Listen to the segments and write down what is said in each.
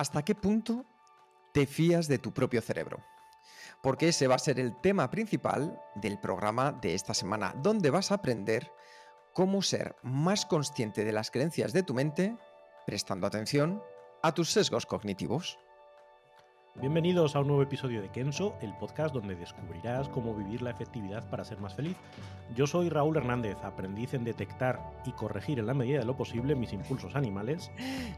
¿Hasta qué punto te fías de tu propio cerebro? Porque ese va a ser el tema principal del programa de esta semana, donde vas a aprender cómo ser más consciente de las creencias de tu mente, prestando atención a tus sesgos cognitivos. Bienvenidos a un nuevo episodio de Kenso, el podcast donde descubrirás cómo vivir la efectividad para ser más feliz. Yo soy Raúl Hernández, aprendiz en detectar y corregir en la medida de lo posible mis impulsos animales.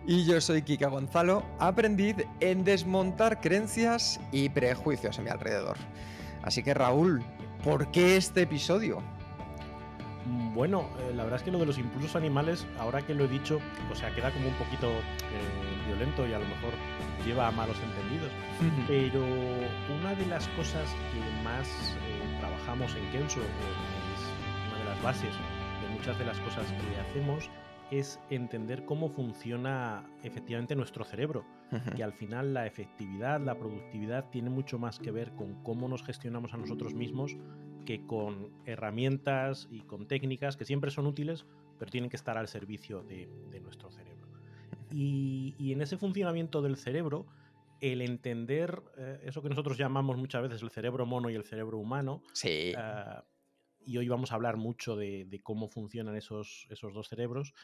Y yo soy Kika Gonzalo, aprendiz en desmontar creencias y prejuicios a mi alrededor. Así que Raúl, ¿por qué este episodio? Bueno, la verdad es que lo de los impulsos animales, ahora que lo he dicho, o sea, queda como un poquito violento y a lo mejor lleva a malos entendidos. Pero una de las cosas que más trabajamos en Kenso, es una de las bases de muchas de las cosas que hacemos, es entender cómo funciona efectivamente nuestro cerebro. Que al final la efectividad, la productividad tiene mucho más que ver con cómo nos gestionamos a nosotros mismos que con herramientas y con técnicas que siempre son útiles, pero tienen que estar al servicio de nuestro cerebro. Y en ese funcionamiento del cerebro, el entender eso que nosotros llamamos muchas veces el cerebro mono y el cerebro humano, Sí. y hoy vamos a hablar mucho de cómo funcionan esos dos cerebros,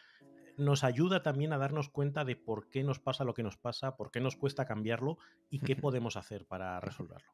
nos ayuda también a darnos cuenta de por qué nos pasa lo que nos pasa, por qué nos cuesta cambiarlo y qué podemos hacer para resolverlo.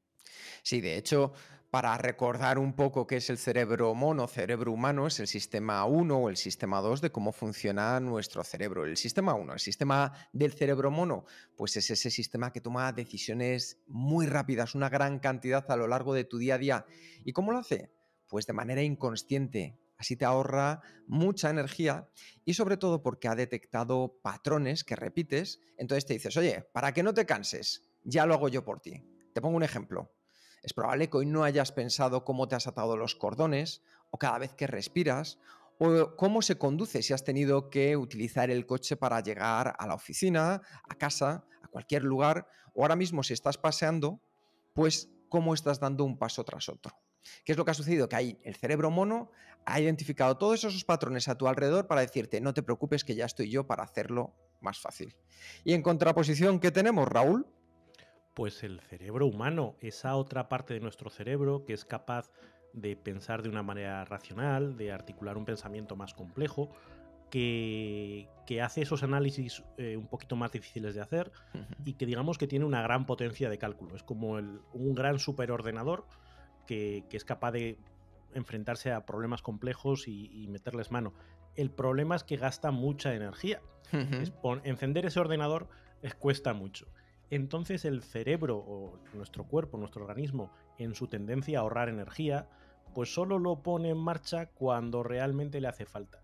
Sí, de hecho, para recordar un poco qué es el cerebro mono, cerebro humano, es el sistema 1 o el sistema 2 de cómo funciona nuestro cerebro. El sistema 1, el sistema del cerebro mono, pues es ese sistema que toma decisiones muy rápidas, una gran cantidad a lo largo de tu día a día. ¿Y cómo lo hace? Pues de manera inconsciente. Así te ahorra mucha energía y sobre todo porque ha detectado patrones que repites. Entonces te dices, oye, para que no te canses, ya lo hago yo por ti. Te pongo un ejemplo. Es probable que hoy no hayas pensado cómo te has atado los cordones, o cada vez que respiras, o cómo se conduce si has tenido que utilizar el coche para llegar a la oficina, a casa, a cualquier lugar, o ahora mismo si estás paseando, pues cómo estás dando un paso tras otro. ¿Qué es lo que ha sucedido? Que ahí el cerebro mono ha identificado todos esos patrones a tu alrededor para decirte, no te preocupes que ya estoy yo para hacerlo más fácil. Y en contraposición, ¿qué tenemos, Raúl? Pues el cerebro humano, esa otra parte de nuestro cerebro que es capaz de pensar de una manera racional, de articular un pensamiento más complejo, que hace esos análisis un poquito más difíciles de hacer y que digamos que tiene una gran potencia de cálculo. Es como un gran superordenador que es capaz de enfrentarse a problemas complejos y meterles mano. El problema es que gasta mucha energía. Encender ese ordenador cuesta mucho. Entonces el cerebro o nuestro cuerpo, nuestro organismo, en su tendencia a ahorrar energía, pues solo lo pone en marcha cuando realmente le hace falta.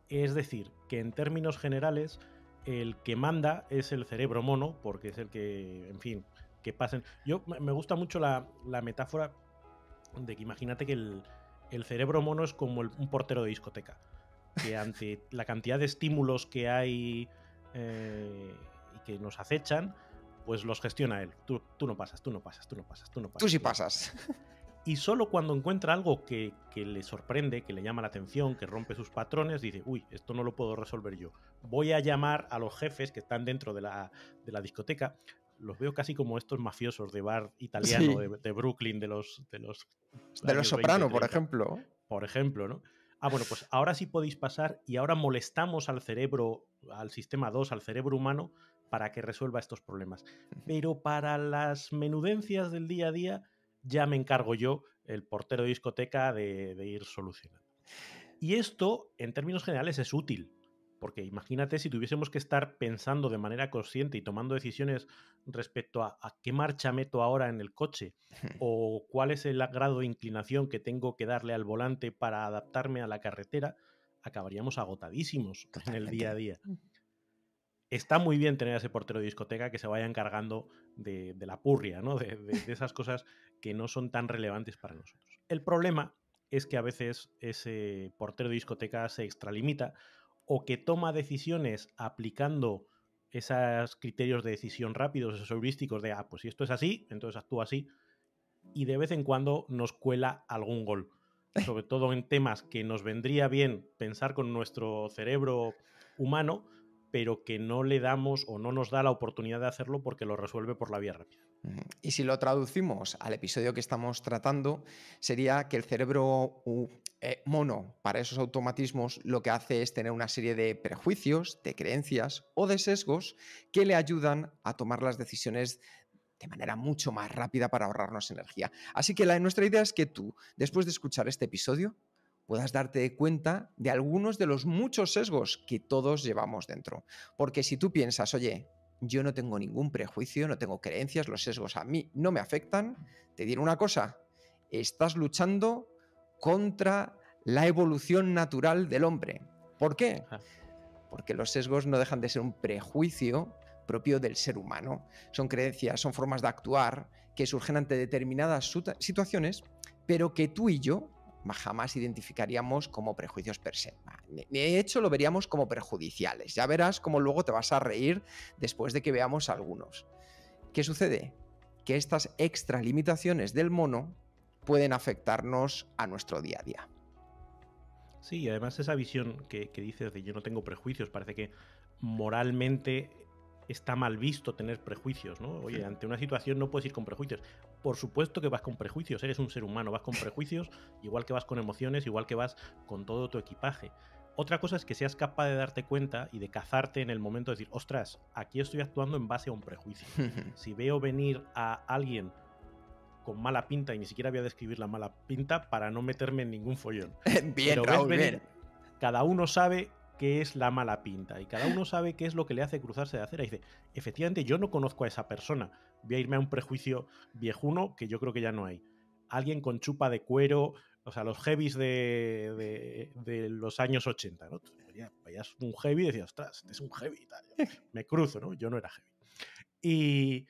Es decir, que en términos generales, el que manda es el cerebro mono, porque es el que, en fin, que pasen. Yo me gusta mucho la metáfora de que imagínate que el cerebro mono es como un portero de discoteca, que ante la cantidad de estímulos que hay y que nos acechan, pues los gestiona él. Tú no pasas, tú no pasas, tú no pasas, tú no pasas. Tú sí pasas. Y solo cuando encuentra algo que le sorprende, que le llama la atención, que rompe sus patrones, dice, uy, esto no lo puedo resolver yo. Voy a llamar a los jefes que están dentro de la discoteca. Los veo casi como estos mafiosos de bar italiano, Sí. de Brooklyn, de los De Los años 20, Soprano, por 30, ejemplo. por ejemplo, ¿no? Bueno, pues ahora sí podéis pasar y ahora molestamos al cerebro, al sistema 2, al cerebro humano, para que resuelva estos problemas. Pero para las menudencias del día a día, ya me encargo yo, el portero de discoteca, de ir solucionando. Y esto, en términos generales, es útil. Porque imagínate si tuviésemos que estar pensando de manera consciente y tomando decisiones respecto a qué marcha meto ahora en el coche o cuál es el grado de inclinación que tengo que darle al volante para adaptarme a la carretera, acabaríamos agotadísimos en el día a día. Está muy bien tener a ese portero de discoteca que se vaya encargando de la purria, ¿no? de esas cosas que no son tan relevantes para nosotros. El problema es que a veces ese portero de discoteca se extralimita o que toma decisiones aplicando esos criterios de decisión rápidos, esos heurísticos de, pues si esto es así, entonces actúa así, y de vez en cuando nos cuela algún gol. Sobre todo en temas que nos vendría bien pensar con nuestro cerebro humano, pero que no le damos o no nos da la oportunidad de hacerlo porque lo resuelve por la vía rápida. Y si lo traducimos al episodio que estamos tratando, sería que el cerebro mono, para esos automatismos, lo que hace es tener una serie de prejuicios, de creencias o de sesgos que le ayudan a tomar las decisiones de manera mucho más rápida para ahorrarnos energía. Así que nuestra idea es que tú, después de escuchar este episodio, puedas darte cuenta de algunos de los muchos sesgos que todos llevamos dentro. Porque si tú piensas, oye, yo no tengo ningún prejuicio, no tengo creencias, los sesgos a mí no me afectan, te diré una cosa, estás luchando contra la evolución natural del hombre. ¿Por qué? Porque los sesgos no dejan de ser un prejuicio propio del ser humano. Son creencias, son formas de actuar que surgen ante determinadas situaciones, pero que tú y yo jamás identificaríamos como prejuicios per se. De hecho, lo veríamos como perjudiciales. Ya verás cómo luego te vas a reír después de que veamos algunos. ¿Qué sucede? Que estas extralimitaciones del mono pueden afectarnos a nuestro día a día. Sí, y además esa visión que dices de yo no tengo prejuicios, parece que moralmente está mal visto tener prejuicios, ¿no? Oye, ante una situación no puedes ir con prejuicios. Por supuesto que vas con prejuicios, eres un ser humano, vas con prejuicios, igual que vas con emociones, igual que vas con todo tu equipaje. Otra cosa es que seas capaz de darte cuenta y de cazarte en el momento de decir, ostras, aquí estoy actuando en base a un prejuicio. Si veo venir a alguien con mala pinta, y ni siquiera voy a describir la mala pinta para no meterme en ningún follón. Bien, pero Raúl, ves venir, bien. cada uno sabe qué es la mala pinta y cada uno sabe qué es lo que le hace cruzarse de acera. Y dice, efectivamente, yo no conozco a esa persona. Voy a irme a un prejuicio viejuno que yo creo que ya no hay. Alguien con chupa de cuero, o sea, los heavies de los años 80, ¿no? Veías un heavy y decías, ostras, este es un heavy. Tal. Me cruzo, ¿no? Yo no era heavy.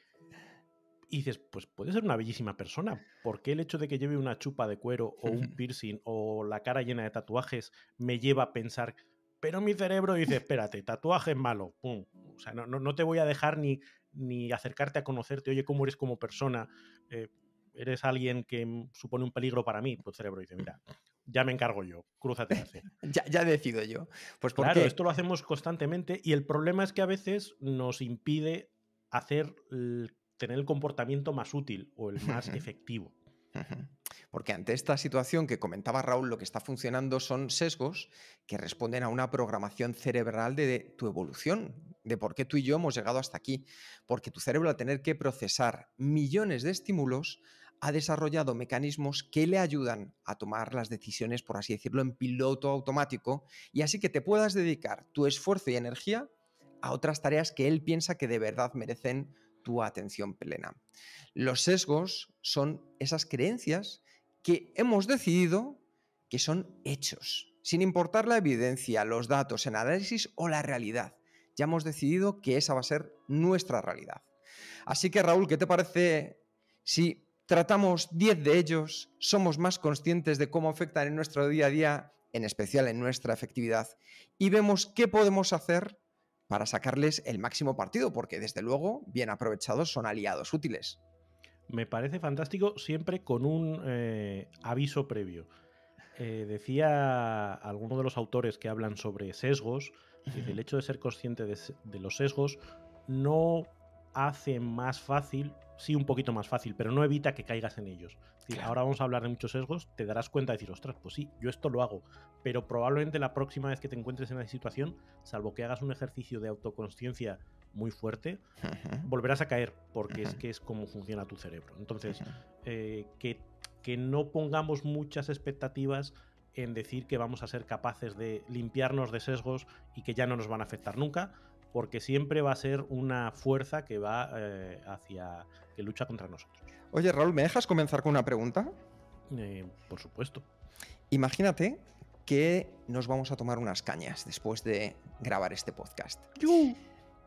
Y dices, pues puede ser una bellísima persona. ¿Por qué el hecho de que lleve una chupa de cuero o un piercing o la cara llena de tatuajes me lleva a pensar, pero mi cerebro dice, espérate, tatuaje es malo, pum. O sea, no te voy a dejar ni acercarte a conocerte, oye, cómo eres como persona, eres alguien que supone un peligro para mí. Tu cerebro dice, mira, ya me encargo yo, crúzate la acera. Ya decido yo. Pues Claro, porque esto lo hacemos constantemente y el problema es que a veces nos impide tener el comportamiento más útil o el más efectivo. Porque ante esta situación que comentaba Raúl, lo que está funcionando son sesgos que responden a una programación cerebral de tu evolución, de por qué tú y yo hemos llegado hasta aquí. Porque tu cerebro, al tener que procesar millones de estímulos, ha desarrollado mecanismos que le ayudan a tomar las decisiones, por así decirlo, en piloto automático, y así que te puedas dedicar tu esfuerzo y energía a otras tareas que él piensa que de verdad merecen tu atención plena. Los sesgos son esas creencias que hemos decidido que son hechos, sin importar la evidencia, los datos, el análisis o la realidad. Ya hemos decidido que esa va a ser nuestra realidad. Así que, Raúl, ¿qué te parece si tratamos 10 de ellos, somos más conscientes de cómo afectan en nuestro día a día, en especial en nuestra efectividad, y vemos qué podemos hacer para sacarles el máximo partido? Porque, desde luego, bien aprovechados, son aliados útiles. Me parece fantástico, siempre con un aviso previo. Decía alguno de los autores que hablan sobre sesgos, dice, el hecho de ser consciente de los sesgos no hace más fácil, sí un poquito más fácil, pero no evita que caigas en ellos. Es decir, Claro. Ahora vamos a hablar de muchos sesgos, te darás cuenta de decir, ostras, pues sí, yo esto lo hago, pero probablemente la próxima vez que te encuentres en esa situación, salvo que hagas un ejercicio de autoconsciencia muy fuerte, volverás a caer, porque es que es como funciona tu cerebro. Entonces, que no pongamos muchas expectativas en decir que vamos a ser capaces de limpiarnos de sesgos y que ya no nos van a afectar nunca, porque siempre va a ser una fuerza que va que lucha contra nosotros. Oye, Raúl, ¿me dejas comenzar con una pregunta? Por supuesto. Imagínate que nos vamos a tomar unas cañas después de grabar este podcast.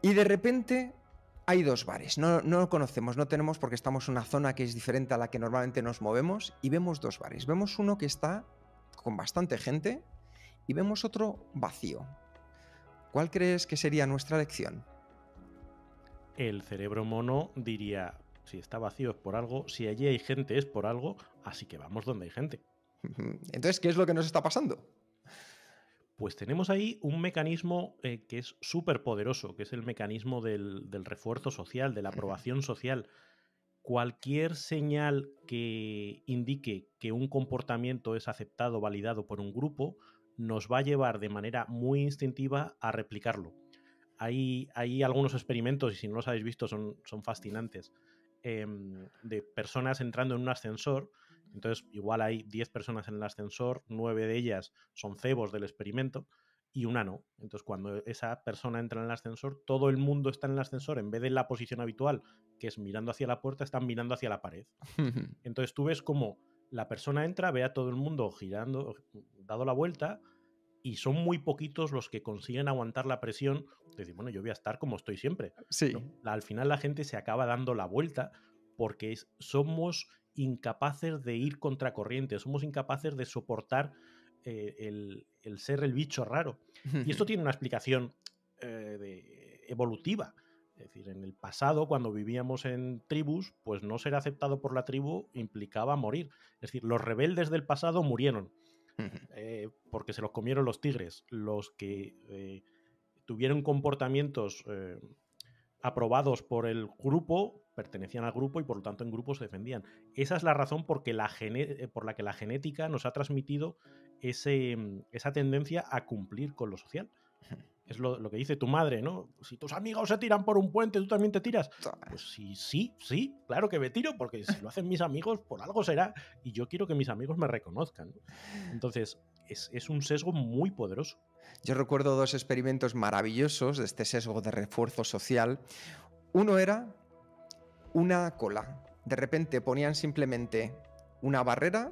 Y de repente hay dos bares. No lo conocemos, no tenemos, porque estamos en una zona que es diferente a la que normalmente nos movemos, y vemos dos bares. Vemos uno que está con bastante gente y vemos otro vacío. ¿Cuál crees que sería nuestra elección? El cerebro mono diría, si está vacío es por algo, si allí hay gente es por algo, así que vamos donde hay gente. Entonces, ¿qué es lo que nos está pasando? Pues tenemos ahí un mecanismo que es súper poderoso, que es el mecanismo del refuerzo social, de la aprobación social. Cualquier señal que indique que un comportamiento es aceptado, validado por un grupo, nos va a llevar de manera muy instintiva a replicarlo. Hay algunos experimentos, y si no los habéis visto son fascinantes, de personas entrando en un ascensor. Entonces, igual hay 10 personas en el ascensor, 9 de ellas son cebos del experimento y una no. Entonces, cuando esa persona entra en el ascensor, todo el mundo está en el ascensor, en vez de la posición habitual, que es mirando hacia la puerta, están mirando hacia la pared. Entonces, tú ves como la persona entra, ve a todo el mundo girando, dado la vuelta, y son muy poquitos los que consiguen aguantar la presión de decir, bueno, yo voy a estar como estoy siempre. Sí. No, al final la gente se acaba dando la vuelta porque somos incapaces de ir contracorriente, somos incapaces de soportar el ser el bicho raro. Y esto tiene una explicación evolutiva. Es decir, en el pasado, cuando vivíamos en tribus, pues no ser aceptado por la tribu implicaba morir. Es decir, los rebeldes del pasado murieron. Porque se los comieron los tigres. Los que tuvieron comportamientos aprobados por el grupo pertenecían al grupo y por lo tanto en grupo se defendían. Esa es la razón por la que la genética nos ha transmitido esa tendencia a cumplir con lo social. Es lo que dice tu madre, ¿no? Si tus amigos se tiran por un puente, ¿tú también te tiras? Pues sí, claro que me tiro, porque si lo hacen mis amigos, por algo será, y yo quiero que mis amigos me reconozcan. Entonces, es un sesgo muy poderoso. Yo recuerdo dos experimentos maravillosos de este sesgo de refuerzo social. Uno era una cola. De repente ponían simplemente una barrera,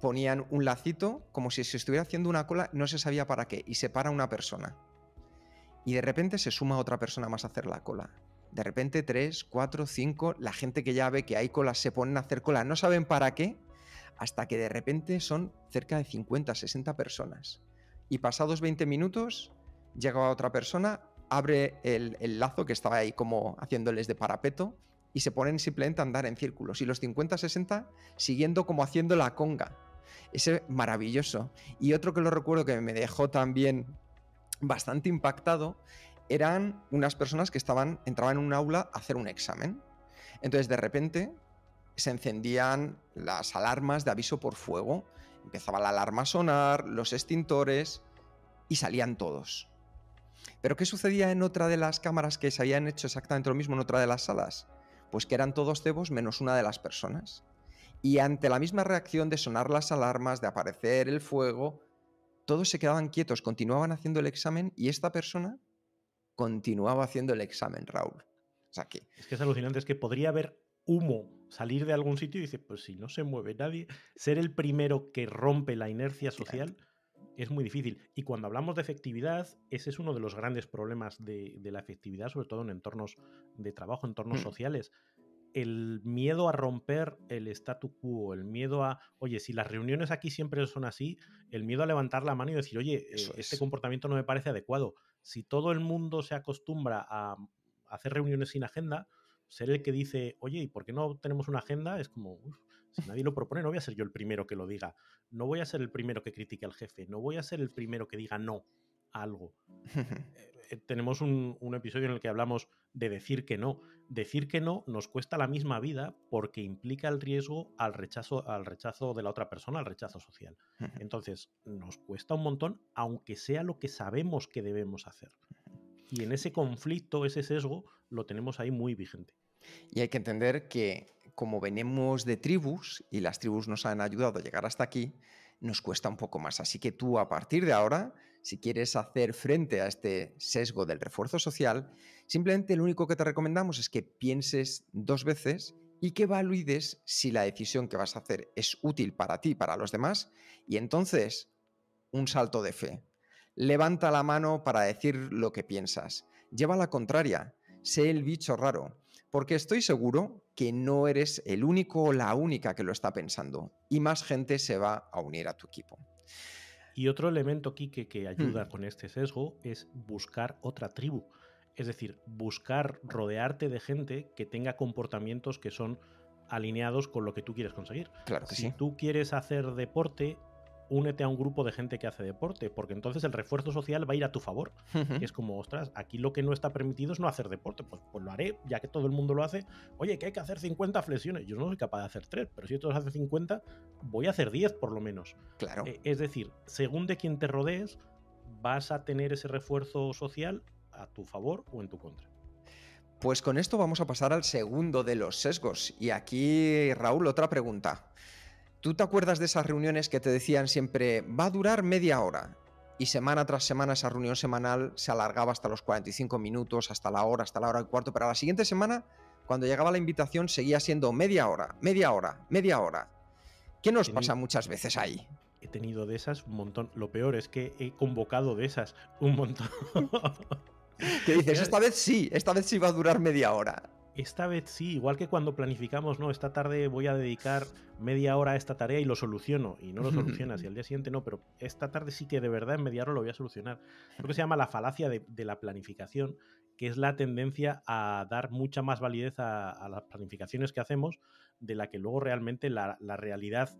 ponían un lacito, como si se estuviera haciendo una cola, no se sabía para qué, y se para una persona. Y de repente se suma otra persona más a hacer la cola. De repente 3, 4, 5, la gente que ya ve que hay colas se ponen a hacer cola, no saben para qué, hasta que de repente son cerca de 50, 60 personas. Y pasados 20 minutos llega otra persona, abre el lazo que estaba ahí como haciéndoles de parapeto y se ponen simplemente a andar en círculos. Y los 50, 60 siguiendo como haciendo la conga. Ese maravilloso. Y otro que lo recuerdo que me dejó también bastante impactado eran unas personas que entraban en un aula a hacer un examen. Entonces de repente se encendían las alarmas de aviso por fuego, empezaba la alarma a sonar, los extintores y salían todos. ¿Pero qué sucedía en otra de las cámaras que se habían hecho exactamente lo mismo en otra de las salas? Pues que eran todos cebos menos una de las personas. Y ante la misma reacción de sonar las alarmas, de aparecer el fuego, todos se quedaban quietos, continuaban haciendo el examen y esta persona continuaba haciendo el examen, Raúl. O sea que... Es que es alucinante, es que podría haber humo salir de algún sitio y dice, pues si no se mueve nadie, ser el primero que rompe la inercia social es muy difícil. Y cuando hablamos de efectividad, ese es uno de los grandes problemas de la efectividad, sobre todo en entornos de trabajo, entornos sociales. El miedo a romper el statu quo, el miedo a, oye, si las reuniones aquí siempre son así, el miedo a levantar la mano y decir, oye, este comportamiento no me parece adecuado. Si todo el mundo se acostumbra a hacer reuniones sin agenda, ser el que dice, oye, ¿y por qué no tenemos una agenda? Es como, si nadie lo propone, no voy a ser yo el primero que lo diga. No voy a ser el primero que critique al jefe. No voy a ser el primero que diga no a algo. Tenemos un episodio en el que hablamos de decir que no. Decir que no nos cuesta la misma vida porque implica el riesgo al rechazo de la otra persona, al rechazo social. Entonces, nos cuesta un montón, aunque sea lo que sabemos que debemos hacer. Y en ese conflicto, ese sesgo, lo tenemos ahí muy vigente. Y hay que entender que como venimos de tribus y las tribus nos han ayudado a llegar hasta aquí, nos cuesta un poco más. Así que tú, a partir de ahora, si quieres hacer frente a este sesgo del refuerzo social, simplemente lo único que te recomendamos es que pienses 2 veces y que valides si la decisión que vas a hacer es útil para ti y para los demás. Y entonces, un salto de fe. Levanta la mano para decir lo que piensas. Lleva la contraria. Sé el bicho raro. Porque estoy seguro que no eres el único o la única que lo está pensando. Y más gente se va a unir a tu equipo. Y otro elemento aquí que ayuda con este sesgo es buscar otra tribu. Es decir, buscar rodearte de gente que tenga comportamientos que son alineados con lo que tú quieres conseguir. Claro que si sí. tú quieres hacer deporte, únete a un grupo de gente que hace deporte, porque entonces el refuerzo social va a ir a tu favor. Que es como, ostras, aquí lo que no está permitido es no hacer deporte. Pues lo haré, ya que todo el mundo lo hace. Oye, que hay que hacer 50 flexiones. Yo no soy capaz de hacer 3, pero si todos hacen 50, voy a hacer 10 por lo menos. Claro. Es decir, según de quién te rodees, vas a tener ese refuerzo social a tu favor o en tu contra. Pues con esto vamos a pasar al segundo de los sesgos. Y aquí, Raúl, otra pregunta. ¿Tú te acuerdas de esas reuniones que te decían siempre, va a durar media hora? Y semana tras semana esa reunión semanal se alargaba hasta los 45 minutos, hasta la hora y cuarto, pero a la siguiente semana, cuando llegaba la invitación, seguía siendo media hora, media hora, media hora. ¿Qué nos pasa muchas veces ahí? He tenido de esas un montón. Lo peor es que he convocado de esas un montón. Que dices, esta vez sí va a durar media hora. Esta vez sí, igual que cuando planificamos, no, esta tarde voy a dedicar media hora a esta tarea y lo soluciono, y no lo solucionas, y al día siguiente no, pero esta tarde sí que de verdad en media hora lo voy a solucionar. Creo que se llama la falacia de la planificación, que es la tendencia a dar mucha más validez a las planificaciones que hacemos de la que luego realmente la realidad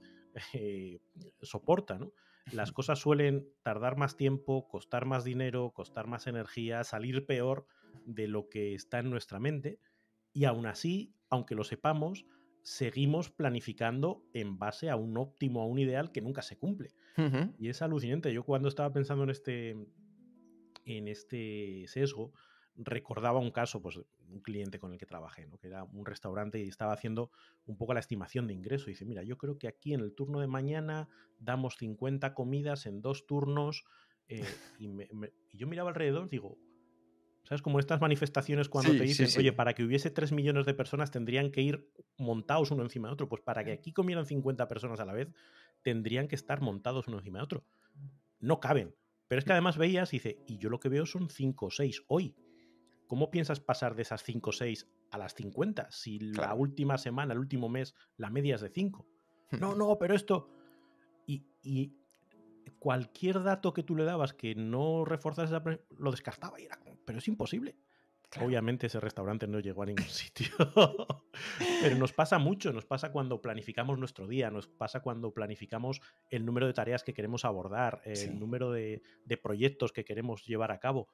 soporta, ¿no? Las cosas suelen tardar más tiempo, costar más dinero, costar más energía, salir peor de lo que está en nuestra mente. Y aún así, aunque lo sepamos, seguimos planificando en base a un óptimo, a un ideal que nunca se cumple. Y es alucinante. Yo cuando estaba pensando en este sesgo, recordaba un caso, pues un cliente con el que trabajé, ¿no? Que era un restaurante y estaba haciendo un poco la estimación de ingreso. Y dice, mira, yo creo que aquí en el turno de mañana damos 50 comidas en 2 turnos. Y yo miraba alrededor, digo, ¿sabes? Como estas manifestaciones cuando te Sí, sí, dicen, sí. oye, para que hubiese 3 millones de personas tendrían que ir montados uno encima de otro. Pues para que aquí comieran 50 personas a la vez, tendrían que estar montados uno encima de otro. No caben. Pero es que además veías y dice, y yo lo que veo son 5 o 6 hoy. ¿Cómo piensas pasar de esas 5 o 6 a las 50 si la Claro. última semana, el último mes, la media es de 5? No, pero esto... Y cualquier dato que tú le dabas que no reforzase lo descartaba y era como, pero es imposible. Claro. Obviamente ese restaurante no llegó a ningún sitio. Pero nos pasa mucho, nos pasa cuando planificamos nuestro día, nos pasa cuando planificamos el número de tareas que queremos abordar, el número de proyectos que queremos llevar a cabo.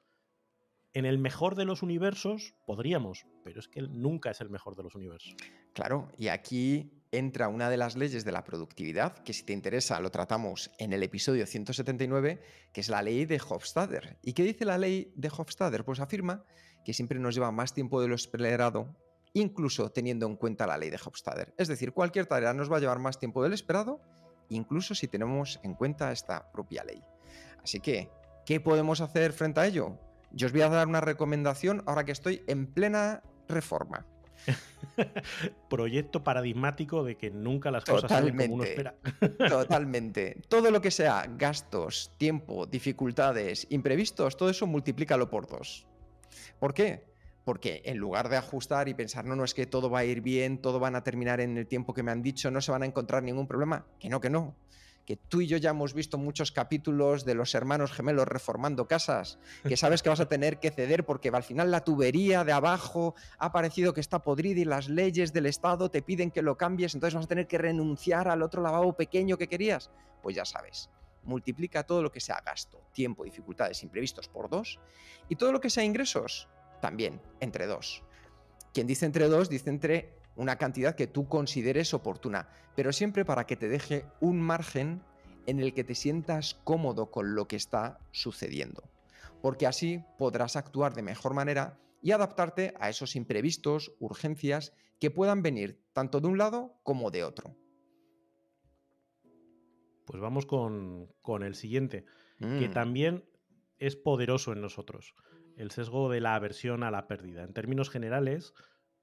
En el mejor de los universos podríamos, pero es que él nunca es el mejor de los universos. Claro, y aquí entra una de las leyes de la productividad, que si te interesa lo tratamos en el episodio 179, que es la ley de Hofstadter. ¿Y qué dice la ley de Hofstadter? Pues afirma que siempre nos lleva más tiempo de lo esperado, incluso teniendo en cuenta la ley de Hofstadter. Es decir, cualquier tarea nos va a llevar más tiempo del esperado, incluso si tenemos en cuenta esta propia ley. Así que, ¿qué podemos hacer frente a ello? Yo os voy a dar una recomendación ahora que estoy en plena reforma. Proyecto paradigmático de que nunca las cosas salen como uno espera. Totalmente. Todo lo que sea gastos, tiempo, dificultades, imprevistos, todo eso multiplícalo por 2. ¿Por qué? Porque en lugar de ajustar y pensar, no, es que todo va a ir bien, todo van a terminar en el tiempo que me han dicho, no se van a encontrar ningún problema, que no, que tú y yo ya hemos visto muchos capítulos de los hermanos gemelos reformando casas, que sabes que vas a tener que ceder porque al final la tubería de abajo ha parecido que está podrida y las leyes del Estado te piden que lo cambies, entonces vas a tener que renunciar al otro lavabo pequeño que querías. Pues ya sabes, multiplica todo lo que sea gasto, tiempo, dificultades, imprevistos por 2 y todo lo que sea ingresos, también entre 2. Quien dice entre 2 dice entre una cantidad que tú consideres oportuna, pero siempre para que te deje un margen en el que te sientas cómodo con lo que está sucediendo, porque así podrás actuar de mejor manera y adaptarte a esos imprevistos, urgencias que puedan venir tanto de un lado como de otro. Pues vamos con el siguiente, que también es poderoso en nosotros, el sesgo de la aversión a la pérdida. En términos generales,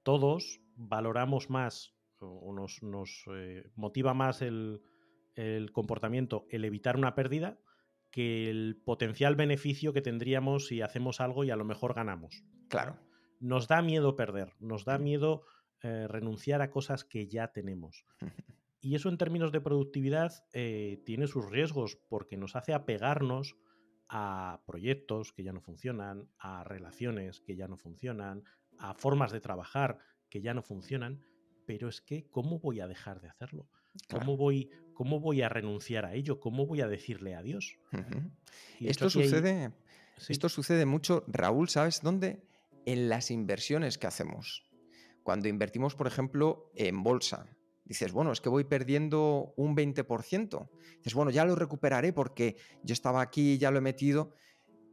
todos valoramos más o nos motiva más el comportamiento, el evitar una pérdida, que el potencial beneficio que tendríamos si hacemos algo y a lo mejor ganamos. Claro. Nos da miedo perder, nos da miedo renunciar a cosas que ya tenemos. Y eso en términos de productividad tiene sus riesgos porque nos hace apegarnos a proyectos que ya no funcionan, a relaciones que ya no funcionan, a formas de trabajar que ya no funcionan, pero es que ¿cómo voy a dejar de hacerlo? Claro. ¿Cómo voy a renunciar a ello? ¿Cómo voy a decirle adiós? Ujú. Y de hecho Esto aquí hay... sucede, Sí. esto sucede mucho, Raúl, ¿sabes dónde? En las inversiones que hacemos. Cuando invertimos, por ejemplo, en bolsa, dices, bueno, es que voy perdiendo un 20%. Dices, bueno, ya lo recuperaré porque yo estaba aquí, ya lo he metido,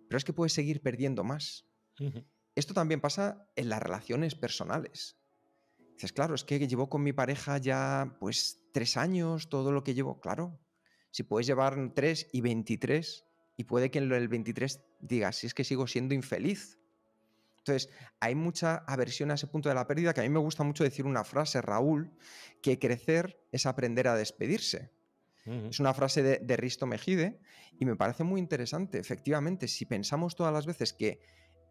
pero es que puedes seguir perdiendo más. Ujú. Esto también pasa en las relaciones personales. Dices, claro, es que llevo con mi pareja ya pues 3 años, todo lo que llevo, claro. Si puedes llevar 3 y 23 y puede que en el 23 digas, si es que sigo siendo infeliz. Entonces, hay mucha aversión a ese punto de la pérdida que a mí me gusta mucho decir una frase, Raúl, que crecer es aprender a despedirse. Ujú. Es una frase de Risto Mejide y me parece muy interesante. Efectivamente, si pensamos todas las veces que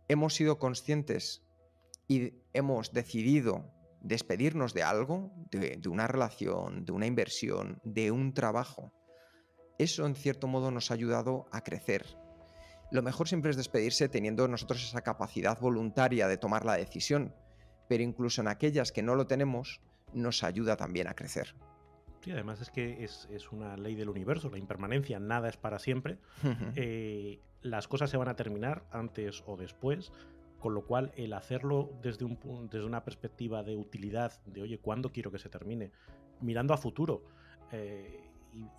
hemos sido conscientes y hemos decidido despedirnos de algo, de una relación, de una inversión, de un trabajo, eso en cierto modo nos ha ayudado a crecer. Lo mejor siempre es despedirse teniendo nosotros esa capacidad voluntaria de tomar la decisión, pero incluso en aquellas que no lo tenemos, nos ayuda también a crecer. Sí, además es que es una ley del universo, la impermanencia, nada es para siempre. Las cosas se van a terminar antes o después, con lo cual el hacerlo desde una perspectiva de utilidad, de oye, ¿cuándo quiero que se termine? Mirando a futuro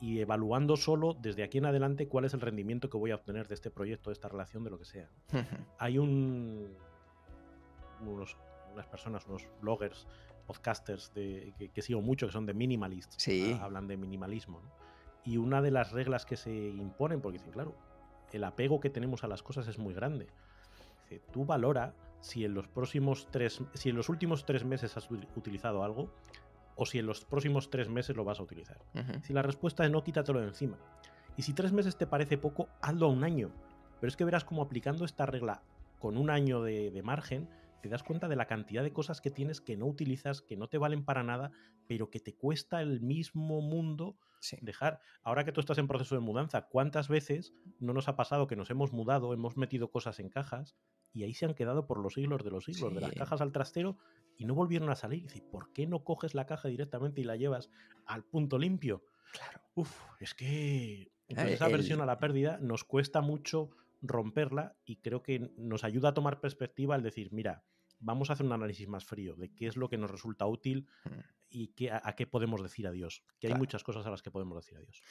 y evaluando solo desde aquí en adelante cuál es el rendimiento que voy a obtener de este proyecto, de esta relación, de lo que sea. Hay unas personas, unos bloggers, podcasters que sigo mucho, que son de minimalists, Sí, hablan de minimalismo, ¿no? Y una de las reglas que se imponen, porque dicen, claro, el apego que tenemos a las cosas es muy grande. Dice, tú valora si en los últimos 3 meses has utilizado algo o si en los próximos 3 meses lo vas a utilizar. Si la respuesta es no, quítatelo de encima. Y si 3 meses te parece poco, hazlo a un año. Pero es que verás como aplicando esta regla con un año de margen, te das cuenta de la cantidad de cosas que tienes que no utilizas, que no te valen para nada, pero que te cuesta el mismo mundo sí. dejar. Ahora que tú estás en proceso de mudanza, ¿cuántas veces no nos ha pasado que nos hemos mudado, hemos metido cosas en cajas y ahí se han quedado por los siglos, de las Sí, cajas al trastero y no volvieron a salir? Y dice, ¿por qué no coges la caja directamente y la llevas al punto limpio? claro. Uf, es que... Entonces Eh, esa aversión El, a la pérdida nos cuesta mucho romperla y creo que nos ayuda a tomar perspectiva al decir, mira, vamos a hacer un análisis más frío de qué es lo que nos resulta útil y a qué podemos decir adiós. Que hay claro. muchas cosas a las que podemos decir adiós.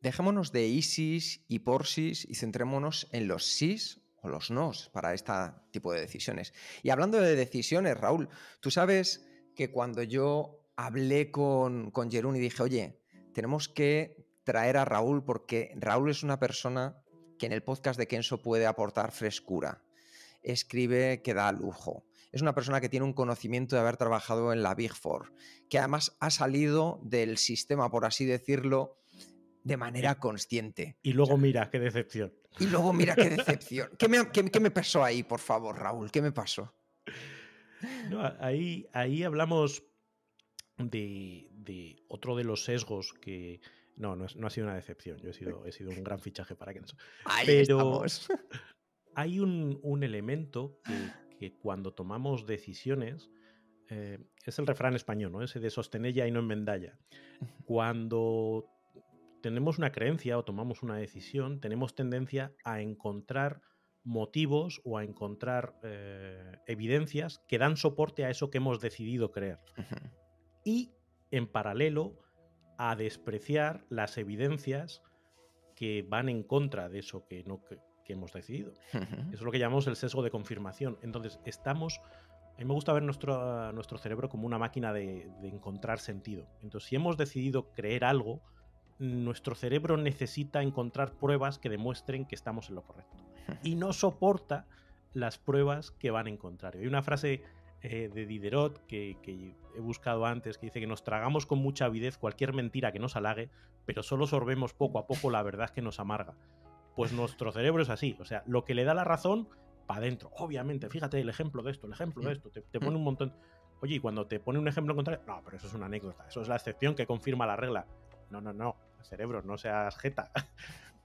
Dejémonos de ISIS y porsis y centrémonos en los sís o los nos para este tipo de decisiones. Y hablando de decisiones, Raúl, tú sabes que cuando yo hablé con Jerún y dije, oye, tenemos que traer a Raúl porque Raúl es una persona que en el podcast de Kenso puede aportar frescura. Escribe que da lujo. Es una persona que tiene un conocimiento de haber trabajado en la Big Four, que además ha salido del sistema, por así decirlo, de manera Y, consciente. y O luego sea, mira, qué decepción. y luego mira qué decepción. ¿Qué me pasó ahí, por favor, Raúl? ¿Qué me pasó? No, ahí hablamos de otro de los sesgos que... No ha sido una decepción. Yo he sido un gran fichaje para Kenzo. Ahí Pero estamos. hay un elemento que cuando tomamos decisiones, es el refrán español, ¿no? Ese de sostenella y no enmendalla. Cuando tenemos una creencia o tomamos una decisión, tenemos tendencia a encontrar motivos o a encontrar evidencias que dan soporte a eso que hemos decidido creer. Y, en paralelo, a despreciar las evidencias que van en contra de eso que hemos decidido. Eso es lo que llamamos el sesgo de confirmación. Entonces, a mí me gusta ver nuestro cerebro como una máquina de encontrar sentido. Entonces, si hemos decidido creer algo, nuestro cerebro necesita encontrar pruebas que demuestren que estamos en lo correcto. Y no soporta las pruebas que van en contrario. Hay una frase de Diderot que he buscado antes que dice que nos tragamos con mucha avidez cualquier mentira que nos halague, pero solo sorbemos poco a poco la verdad que nos amarga. Pues nuestro cerebro es así, o sea, lo que le da la razón, para adentro. Obviamente, fíjate el ejemplo de esto, te pone un montón. Oye, y cuando te pone un ejemplo en contrario, no, pero eso es una anécdota, eso es la excepción que confirma la regla. No, cerebro, no seas jeta.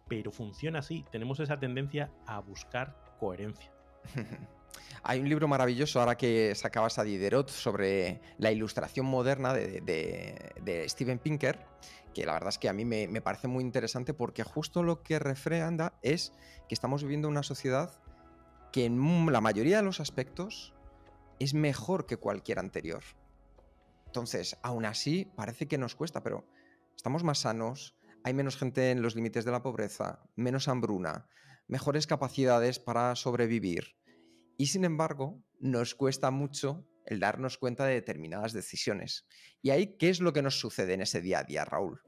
Pero funciona así, tenemos esa tendencia a buscar coherencia. Hay un libro maravilloso ahora que sacabas a Diderot sobre la ilustración moderna de Steven Pinker, que la verdad es que a mí me parece muy interesante porque justo lo que refrenda es que estamos viviendo una sociedad que en la mayoría de los aspectos es mejor que cualquier anterior. Entonces, aún así, parece que nos cuesta, pero estamos más sanos, hay menos gente en los límites de la pobreza, menos hambruna, mejores capacidades para sobrevivir. Y sin embargo, nos cuesta mucho el darnos cuenta de determinadas decisiones. ¿Y ahí qué es lo que nos sucede en ese día a día, Raúl?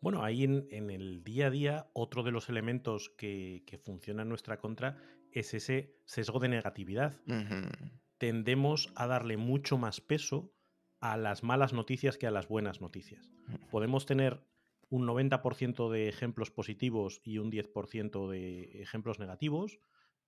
Bueno, ahí en el día a día, otro de los elementos que funciona en nuestra contra es ese sesgo de negatividad. Ujú. Tendemos a darle mucho más peso a las malas noticias que a las buenas noticias. Podemos tener un 90% de ejemplos positivos y un 10% de ejemplos negativos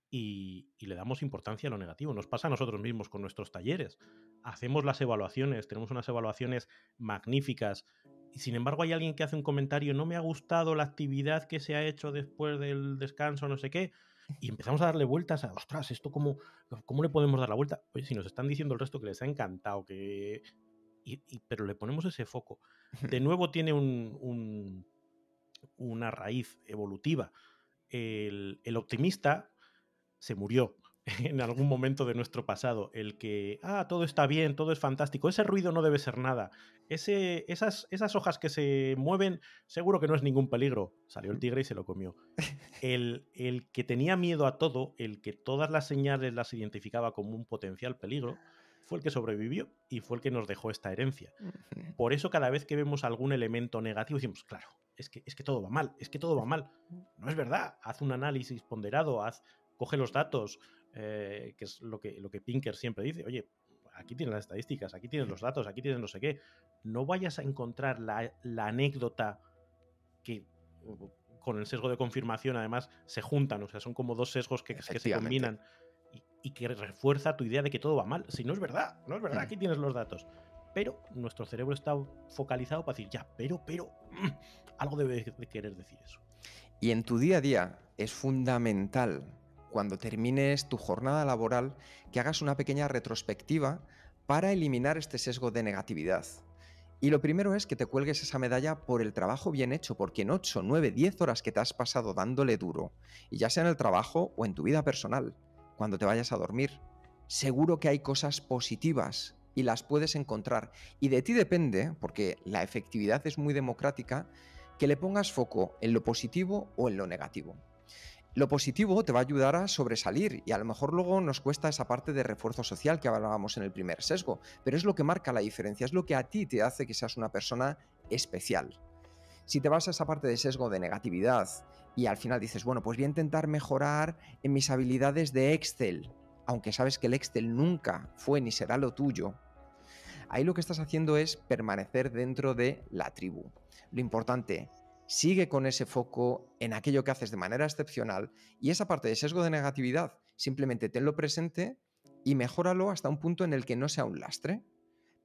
y le damos importancia a lo negativo. Nos pasa a nosotros mismos con nuestros talleres. Hacemos las evaluaciones, tenemos unas evaluaciones magníficas y sin embargo hay alguien que hace un comentario, no me ha gustado la actividad que se ha hecho después del descanso, no sé qué, y empezamos a darle vueltas a, ostras, ¿esto cómo le podemos dar la vuelta? Oye, si nos están diciendo el resto que les ha encantado, pero le ponemos ese foco. De nuevo tiene una raíz evolutiva. El optimista se murió en algún momento de nuestro pasado. El que, todo está bien, todo es fantástico, ese ruido no debe ser nada, esas hojas que se mueven, seguro que no es ningún peligro. Salió el tigre y se lo comió. El que tenía miedo a todo, el que todas las señales las identificaba como un potencial peligro, fue el que sobrevivió y fue el que nos dejó esta herencia. Por eso cada vez que vemos algún elemento negativo decimos, claro, es que todo va mal, es que todo va mal. No es verdad, haz un análisis ponderado, coge los datos, que es lo que Pinker siempre dice, oye, aquí tienes las estadísticas, aquí tienes los datos, aquí tienes no sé qué. No vayas a encontrar la anécdota que con el sesgo de confirmación además se juntan, o sea, son como dos sesgos que se combinan y que refuerza tu idea de que todo va mal. Si no es verdad, no es verdad, aquí tienes los datos. Pero nuestro cerebro está focalizado para decir, ya, pero, algo debe de querer decir eso. Y en tu día a día es fundamental, cuando termines tu jornada laboral, que hagas una pequeña retrospectiva para eliminar este sesgo de negatividad. Y lo primero es que te cuelgues esa medalla por el trabajo bien hecho, porque en 8, 9, 10 horas que te has pasado dándole duro, y ya sea en el trabajo o en tu vida personal, cuando te vayas a dormir, seguro que hay cosas positivas y las puedes encontrar. Y de ti depende, porque la efectividad es muy democrática, que le pongas foco en lo positivo o en lo negativo. Lo positivo te va a ayudar a sobresalir y a lo mejor luego nos cuesta esa parte de refuerzo social que hablábamos en el primer sesgo, pero es lo que marca la diferencia, es lo que a ti te hace que seas una persona especial. Si te vas a esa parte de sesgo de negatividad y al final dices, bueno, pues voy a intentar mejorar en mis habilidades de Excel, aunque sabes que el Excel nunca fue ni será lo tuyo, ahí lo que estás haciendo es permanecer dentro de la tribu. Lo importante, sigue con ese foco en aquello que haces de manera excepcional y esa parte de sesgo de negatividad, simplemente tenlo presente y mejóralo hasta un punto en el que no sea un lastre.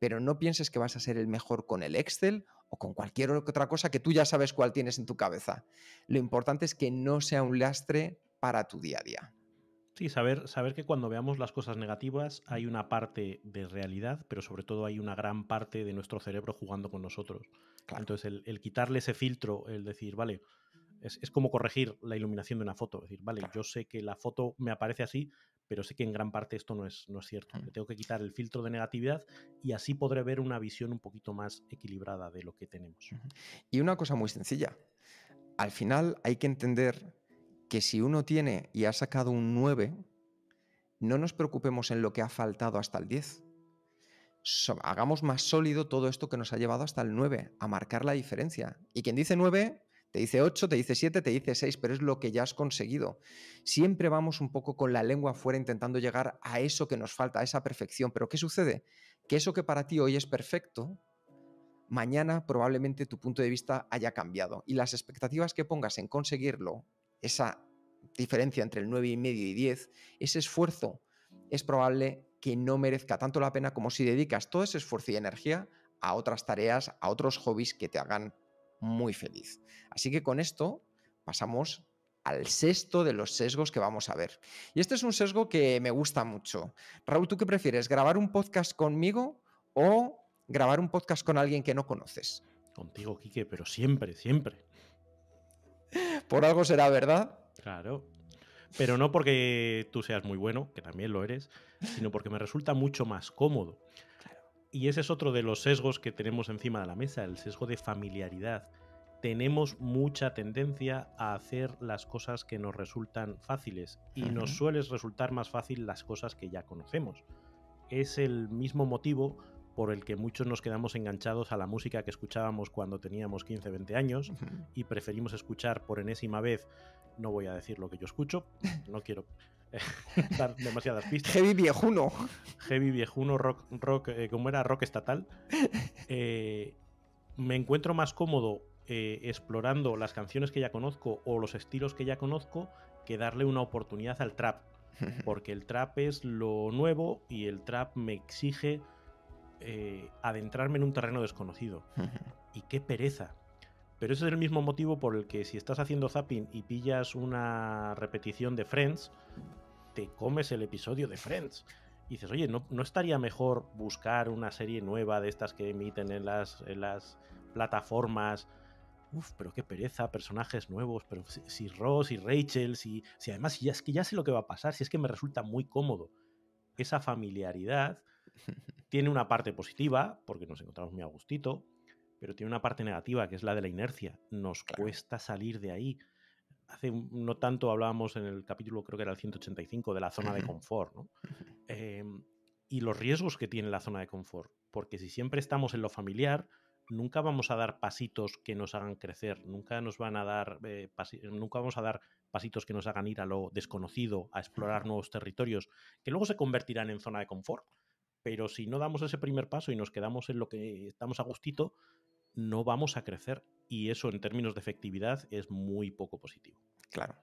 Pero no pienses que vas a ser el mejor con el Excel o con cualquier otra cosa que tú ya sabes cuál tienes en tu cabeza. Lo importante es que no sea un lastre para tu día a día. Sí, saber que cuando veamos las cosas negativas hay una parte de realidad, pero sobre todo hay una gran parte de nuestro cerebro jugando con nosotros. Claro. Entonces, el quitarle ese filtro, el decir, vale, es como corregir la iluminación de una foto. Es decir, vale, Claro. yo sé que la foto me aparece así, pero sé que en gran parte esto no es cierto. Le tengo que quitar el filtro de negatividad y así podré ver una visión un poquito más equilibrada de lo que tenemos. Y una cosa muy sencilla. Al final hay que entender que si uno tiene y ha sacado un 9, no nos preocupemos en lo que ha faltado hasta el 10. Hagamos más sólido todo esto que nos ha llevado hasta el 9, a marcar la diferencia. Y quien dice 9, te dice 8, te dice 7, te dice 6, pero es lo que ya has conseguido. Siempre vamos un poco con la lengua afuera intentando llegar a eso que nos falta, a esa perfección. Pero ¿qué sucede? Que eso que para ti hoy es perfecto, mañana probablemente tu punto de vista haya cambiado. Y las expectativas que pongas en conseguirlo, esa diferencia entre el 9,5 y 10, ese esfuerzo es probable que no merezca tanto la pena como si dedicas todo ese esfuerzo y energía a otras tareas, a otros hobbies que te hagan muy feliz. Así que con esto pasamos al sexto de los sesgos que vamos a ver. Y este es un sesgo que me gusta mucho. Raúl, ¿tú qué prefieres? ¿Grabar un podcast conmigo o grabar un podcast con alguien que no conoces? Contigo, Quique, pero siempre, siempre. Por algo será, ¿verdad? Claro. Pero no porque tú seas muy bueno, que también lo eres, sino porque me resulta mucho más cómodo. Y ese es otro de los sesgos que tenemos encima de la mesa, el sesgo de familiaridad. Tenemos mucha tendencia a hacer las cosas que nos resultan fáciles y nos suele resultar más fácil las cosas que ya conocemos. Es el mismo motivo por el que muchos nos quedamos enganchados a la música que escuchábamos cuando teníamos 15, 20 años y preferimos escuchar por enésima vez, no voy a decir lo que yo escucho, no quiero dar demasiadas pistas. Heavy viejuno. Heavy viejuno, rock ¿cómo era? Rock estatal. Me encuentro más cómodo explorando las canciones que ya conozco o los estilos que ya conozco que darle una oportunidad al trap. Porque el trap es lo nuevo y el trap me exige adentrarme en un terreno desconocido. Y qué pereza. Pero ese es el mismo motivo por el que si estás haciendo zapping y pillas una repetición de Friends, te comes el episodio de Friends. Y dices, oye, ¿no estaría mejor buscar una serie nueva de estas que emiten en las plataformas? Uf, pero qué pereza, personajes nuevos, pero si Ross y Rachel, si además es que ya sé lo que va a pasar, si es que me resulta muy cómodo. Esa familiaridad tiene una parte positiva, porque nos encontramos muy a gustito, pero tiene una parte negativa, que es la de la inercia. Nos cuesta salir de ahí. Hace no tanto hablábamos en el capítulo, creo que era el 185, de la zona de confort, ¿no? Y los riesgos que tiene la zona de confort, porque si siempre estamos en lo familiar, nunca vamos a dar pasitos que nos hagan crecer, nunca nos van a dar nunca vamos a dar pasitos que nos hagan ir a lo desconocido, a explorar nuevos territorios, que luego se convertirán en zona de confort. Pero si no damos ese primer paso y nos quedamos en lo que estamos a gustito, no vamos a crecer. Y eso en términos de efectividad es muy poco positivo. Claro.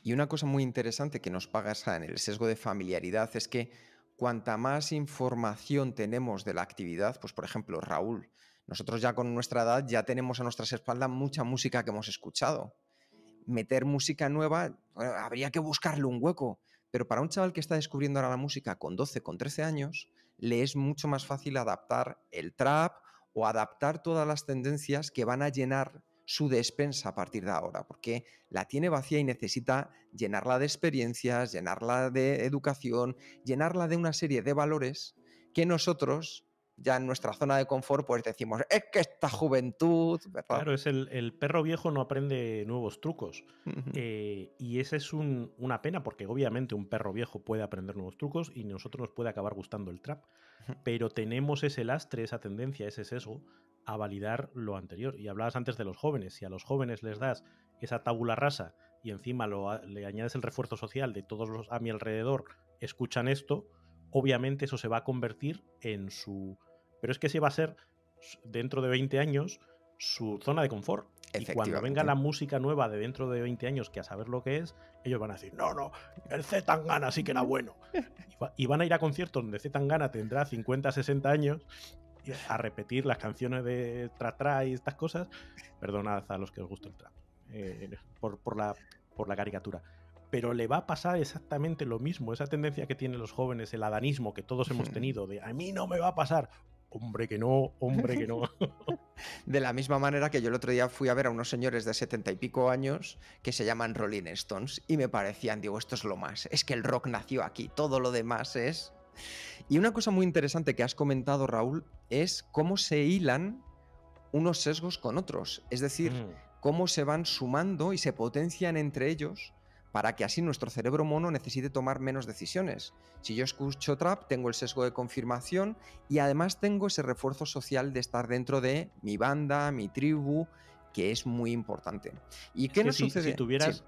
Y una cosa muy interesante que nos pasa en el sesgo de familiaridad es que cuanta más información tenemos de la actividad, pues por ejemplo, Raúl, nosotros ya con nuestra edad ya tenemos a nuestras espaldas mucha música que hemos escuchado. Meter música nueva, bueno, habría que buscarle un hueco, pero para un chaval que está descubriendo ahora la música con 12, con 13 años, le es mucho más fácil adaptar el trap o adaptar todas las tendencias que van a llenar su despensa a partir de ahora, porque la tiene vacía y necesita llenarla de experiencias, llenarla de educación, llenarla de una serie de valores que nosotros, ya en nuestra zona de confort, pues decimos, es que esta juventud, ¿verdad? Claro, es el perro viejo no aprende nuevos trucos. Y esa es una pena, porque obviamente un perro viejo puede aprender nuevos trucos y a nosotros nos puede acabar gustando el trap. Pero tenemos ese lastre, esa tendencia, ese sesgo a validar lo anterior. Y hablabas antes de los jóvenes. Si a los jóvenes les das esa tabula rasa y encima le añades el refuerzo social de todos los a mi alrededor escuchan esto, obviamente eso se va a convertir en su... Pero es que ese va a ser, dentro de 20 años, su zona de confort. Y cuando venga la música nueva de dentro de 20 años, que a saber lo que es, ellos van a decir, no, el Z Tangana sí que era bueno. Y van a ir a conciertos donde Z Tangana tendrá 50, 60 años a repetir las canciones de Tra y estas cosas. Perdonad a los que os gusta el trap por la caricatura. Pero le va a pasar exactamente lo mismo, esa tendencia que tienen los jóvenes, el adanismo que todos hemos tenido, de a mí no me va a pasar. Hombre que no, hombre que no. De la misma manera que yo el otro día fui a ver a unos señores de 70 y pico años que se llaman Rolling Stones y me parecían, digo, esto es lo más, es que el rock nació aquí, todo lo demás es... Y una cosa muy interesante que has comentado, Raúl, es cómo se hilan unos sesgos con otros, es decir, cómo se van sumando y se potencian entre ellos para que así nuestro cerebro mono necesite tomar menos decisiones. Si yo escucho trap, tengo el sesgo de confirmación y además tengo ese refuerzo social de estar dentro de mi banda, mi tribu, que es muy importante. ¿Y qué nos sucede? Si tuvieras,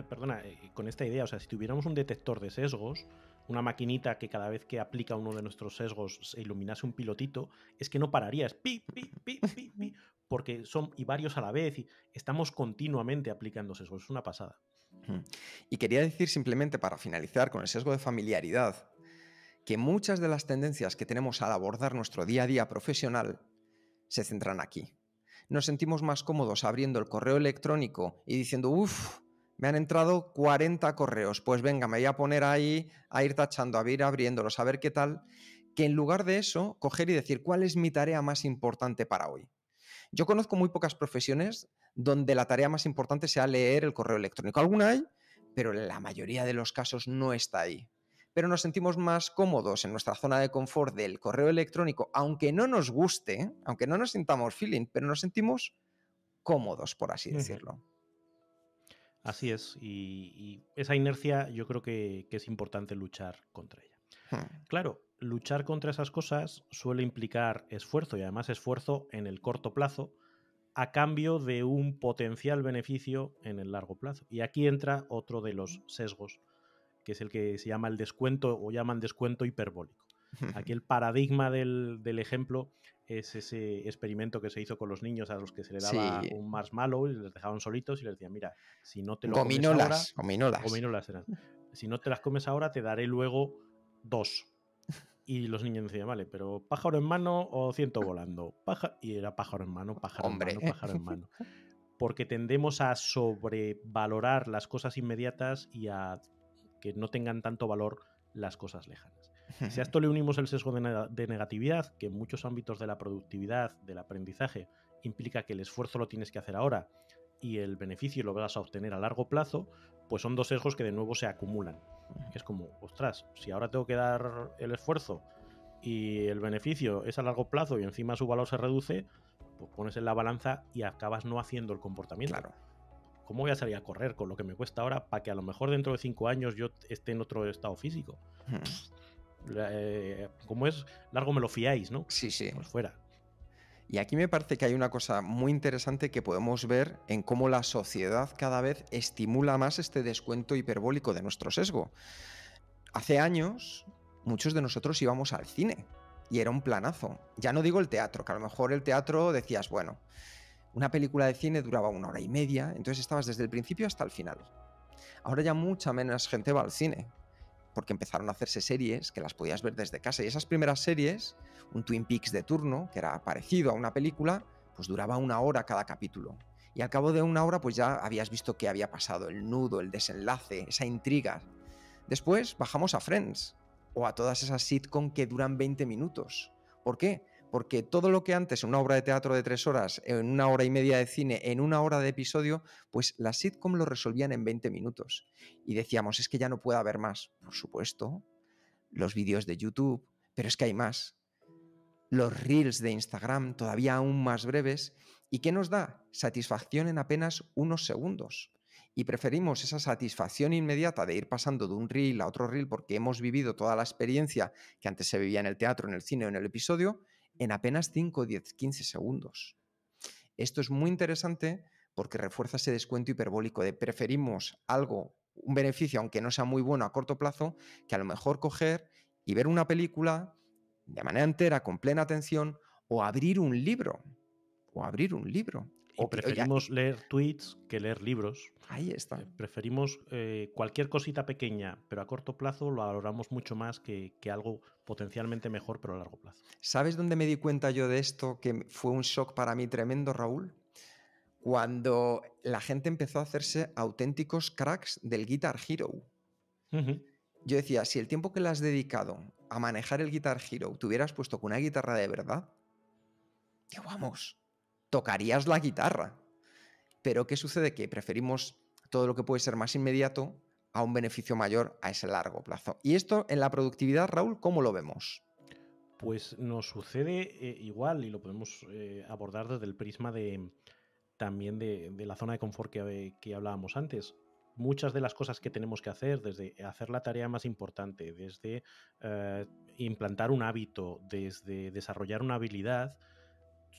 perdona, con esta idea, o sea, si tuviéramos un detector de sesgos, una maquinita que cada vez que aplica uno de nuestros sesgos se iluminase un pilotito, es que no pararía, es pi, pi, pi, pi, pi, porque son y varios a la vez y estamos continuamente aplicando sesgos, es una pasada. Y quería decir simplemente para finalizar con el sesgo de familiaridad que muchas de las tendencias que tenemos al abordar nuestro día a día profesional se centran aquí. Nos sentimos más cómodos abriendo el correo electrónico y diciendo, uff, me han entrado 40 correos, pues venga, me voy a poner ahí a ir tachando, a ir abriéndolos, a ver qué tal, que en lugar de eso, coger y decir, ¿cuál es mi tarea más importante para hoy? Yo conozco muy pocas profesiones donde la tarea más importante sea leer el correo electrónico. Alguna hay, pero en la mayoría de los casos no está ahí. Pero nos sentimos más cómodos en nuestra zona de confort del correo electrónico, aunque no nos guste, aunque no nos sintamos feeling, pero nos sentimos cómodos, por así Ujú. decirlo. Así es, y esa inercia yo creo que es importante luchar contra ella. Hmm. Claro, luchar contra esas cosas suele implicar esfuerzo y además esfuerzo en el corto plazo a cambio de un potencial beneficio en el largo plazo. Y aquí entra otro de los sesgos, que es el que se llama el descuento o llaman descuento hiperbólico. Aquí el paradigma del ejemplo es ese experimento que se hizo con los niños a los que se le daba Sí, un marshmallow y les dejaban solitos y les decían, mira, si no te lo comes ahora, gominolas, gominolas. gominolas eran, si no te las comes ahora te daré luego 2. Y los niños decían, vale, pero pájaro en mano o ciento volando. Y era pájaro en mano, pájaro en Hombre, mano, pájaro en mano. Porque tendemos a sobrevalorar las cosas inmediatas y a que no tengan tanto valor las cosas lejanas. Y si a esto le unimos el sesgo de negatividad, que en muchos ámbitos de la productividad, del aprendizaje, implica que el esfuerzo lo tienes que hacer ahora y el beneficio lo vas a obtener a largo plazo, pues son dos sesgos que de nuevo se acumulan. Es como, ostras, si ahora tengo que dar el esfuerzo y el beneficio es a largo plazo y encima su valor se reduce, pues pones en la balanza y acabas no haciendo el comportamiento. claro. ¿Cómo voy a salir a correr con lo que me cuesta ahora para que a lo mejor dentro de 5 años yo esté en otro estado físico? Como es largo me lo fiáis, ¿no? Sí, sí. Pues fuera. Y aquí me parece que hay una cosa muy interesante que podemos ver en cómo la sociedad cada vez estimula más este descuento hiperbólico de nuestro sesgo. Hace años, muchos de nosotros íbamos al cine y era un planazo. Ya no digo el teatro, que a lo mejor el teatro decías, bueno, una película de cine duraba 1 hora y media, entonces estabas desde el principio hasta el final. Ahora ya mucha menos gente va al cine, porque empezaron a hacerse series que las podías ver desde casa. Y esas primeras series, un Twin Peaks de turno, que era parecido a una película, pues duraba 1 hora cada capítulo. Y al cabo de 1 hora, pues ya habías visto qué había pasado, el nudo, el desenlace, esa intriga. Después bajamos a Friends, o a todas esas sitcom que duran 20 minutos. ¿Por qué? Porque todo lo que antes, en una obra de teatro de 3 horas, en 1 hora y media de cine, en 1 hora de episodio, pues las sitcom lo resolvían en 20 minutos. Y decíamos, es que ya no puede haber más. Por supuesto, los vídeos de YouTube, pero es que hay más. Los reels de Instagram, todavía aún más breves. ¿Y qué nos da? Satisfacción en apenas unos segundos. Y preferimos esa satisfacción inmediata de ir pasando de un reel a otro reel porque hemos vivido toda la experiencia que antes se vivía en el teatro, en el cine o en el episodio, en apenas 5, 10, 15 segundos. Esto es muy interesante porque refuerza ese descuento hiperbólico de preferimos algo, un beneficio, aunque no sea muy bueno a corto plazo, que a lo mejor coger y ver una película de manera entera, con plena atención, o abrir un libro. O abrir un libro. Y Oye, preferimos leer tweets que leer libros. ahí está. Preferimos cualquier cosita pequeña, pero a corto plazo lo valoramos mucho más que algo potencialmente mejor, pero a largo plazo. ¿Sabes dónde me di cuenta yo de esto? Que fue un shock para mí tremendo, Raúl. Cuando la gente empezó a hacerse auténticos cracks del Guitar Hero. Ujú. Yo decía, si el tiempo que le has dedicado a manejar el Guitar Hero te hubieras puesto con una guitarra de verdad, que vamos, tocarías la guitarra. Pero ¿qué sucede? Que preferimos todo lo que puede ser más inmediato a un beneficio mayor a ese largo plazo. Y esto en la productividad, Raúl, ¿cómo lo vemos? Pues nos sucede igual y lo podemos abordar desde el prisma también de la zona de confort que hablábamos antes. Muchas de las cosas que tenemos que hacer, desde hacer la tarea más importante, desde implantar un hábito, desde desarrollar una habilidad,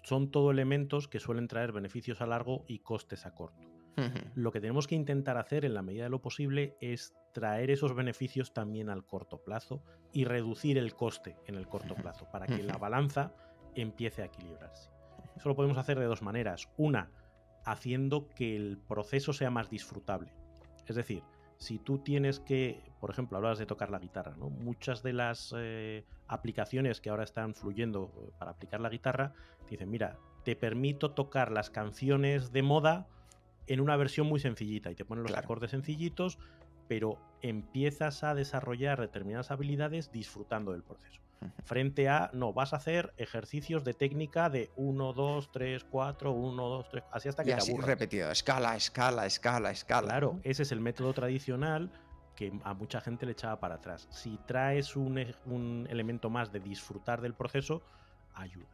son todo elementos que suelen traer beneficios a largo y costes a corto. Lo que tenemos que intentar hacer en la medida de lo posible es traer esos beneficios también al corto plazo y reducir el coste en el corto plazo para que la balanza empiece a equilibrarse. Eso lo podemos hacer de dos maneras. Una, haciendo que el proceso sea más disfrutable. Es decir, si tú tienes que, por ejemplo, hablabas de tocar la guitarra, ¿no? Muchas de las aplicaciones que ahora están fluyendo para aplicar la guitarra te dicen, mira, te permito tocar las canciones de moda en una versión muy sencillita y te ponen los Claro. acordes sencillitos, pero empiezas a desarrollar determinadas habilidades disfrutando del proceso. Frente a, no, vas a hacer ejercicios de técnica de 1, 2, 3, 4, 1, 2, 3, así hasta Y que te así aburras. repetido, escala, escala, escala, escala, Claro, ¿no? ese es el método tradicional que a mucha gente le echaba para atrás. Si traes un elemento más de disfrutar del proceso, ayuda.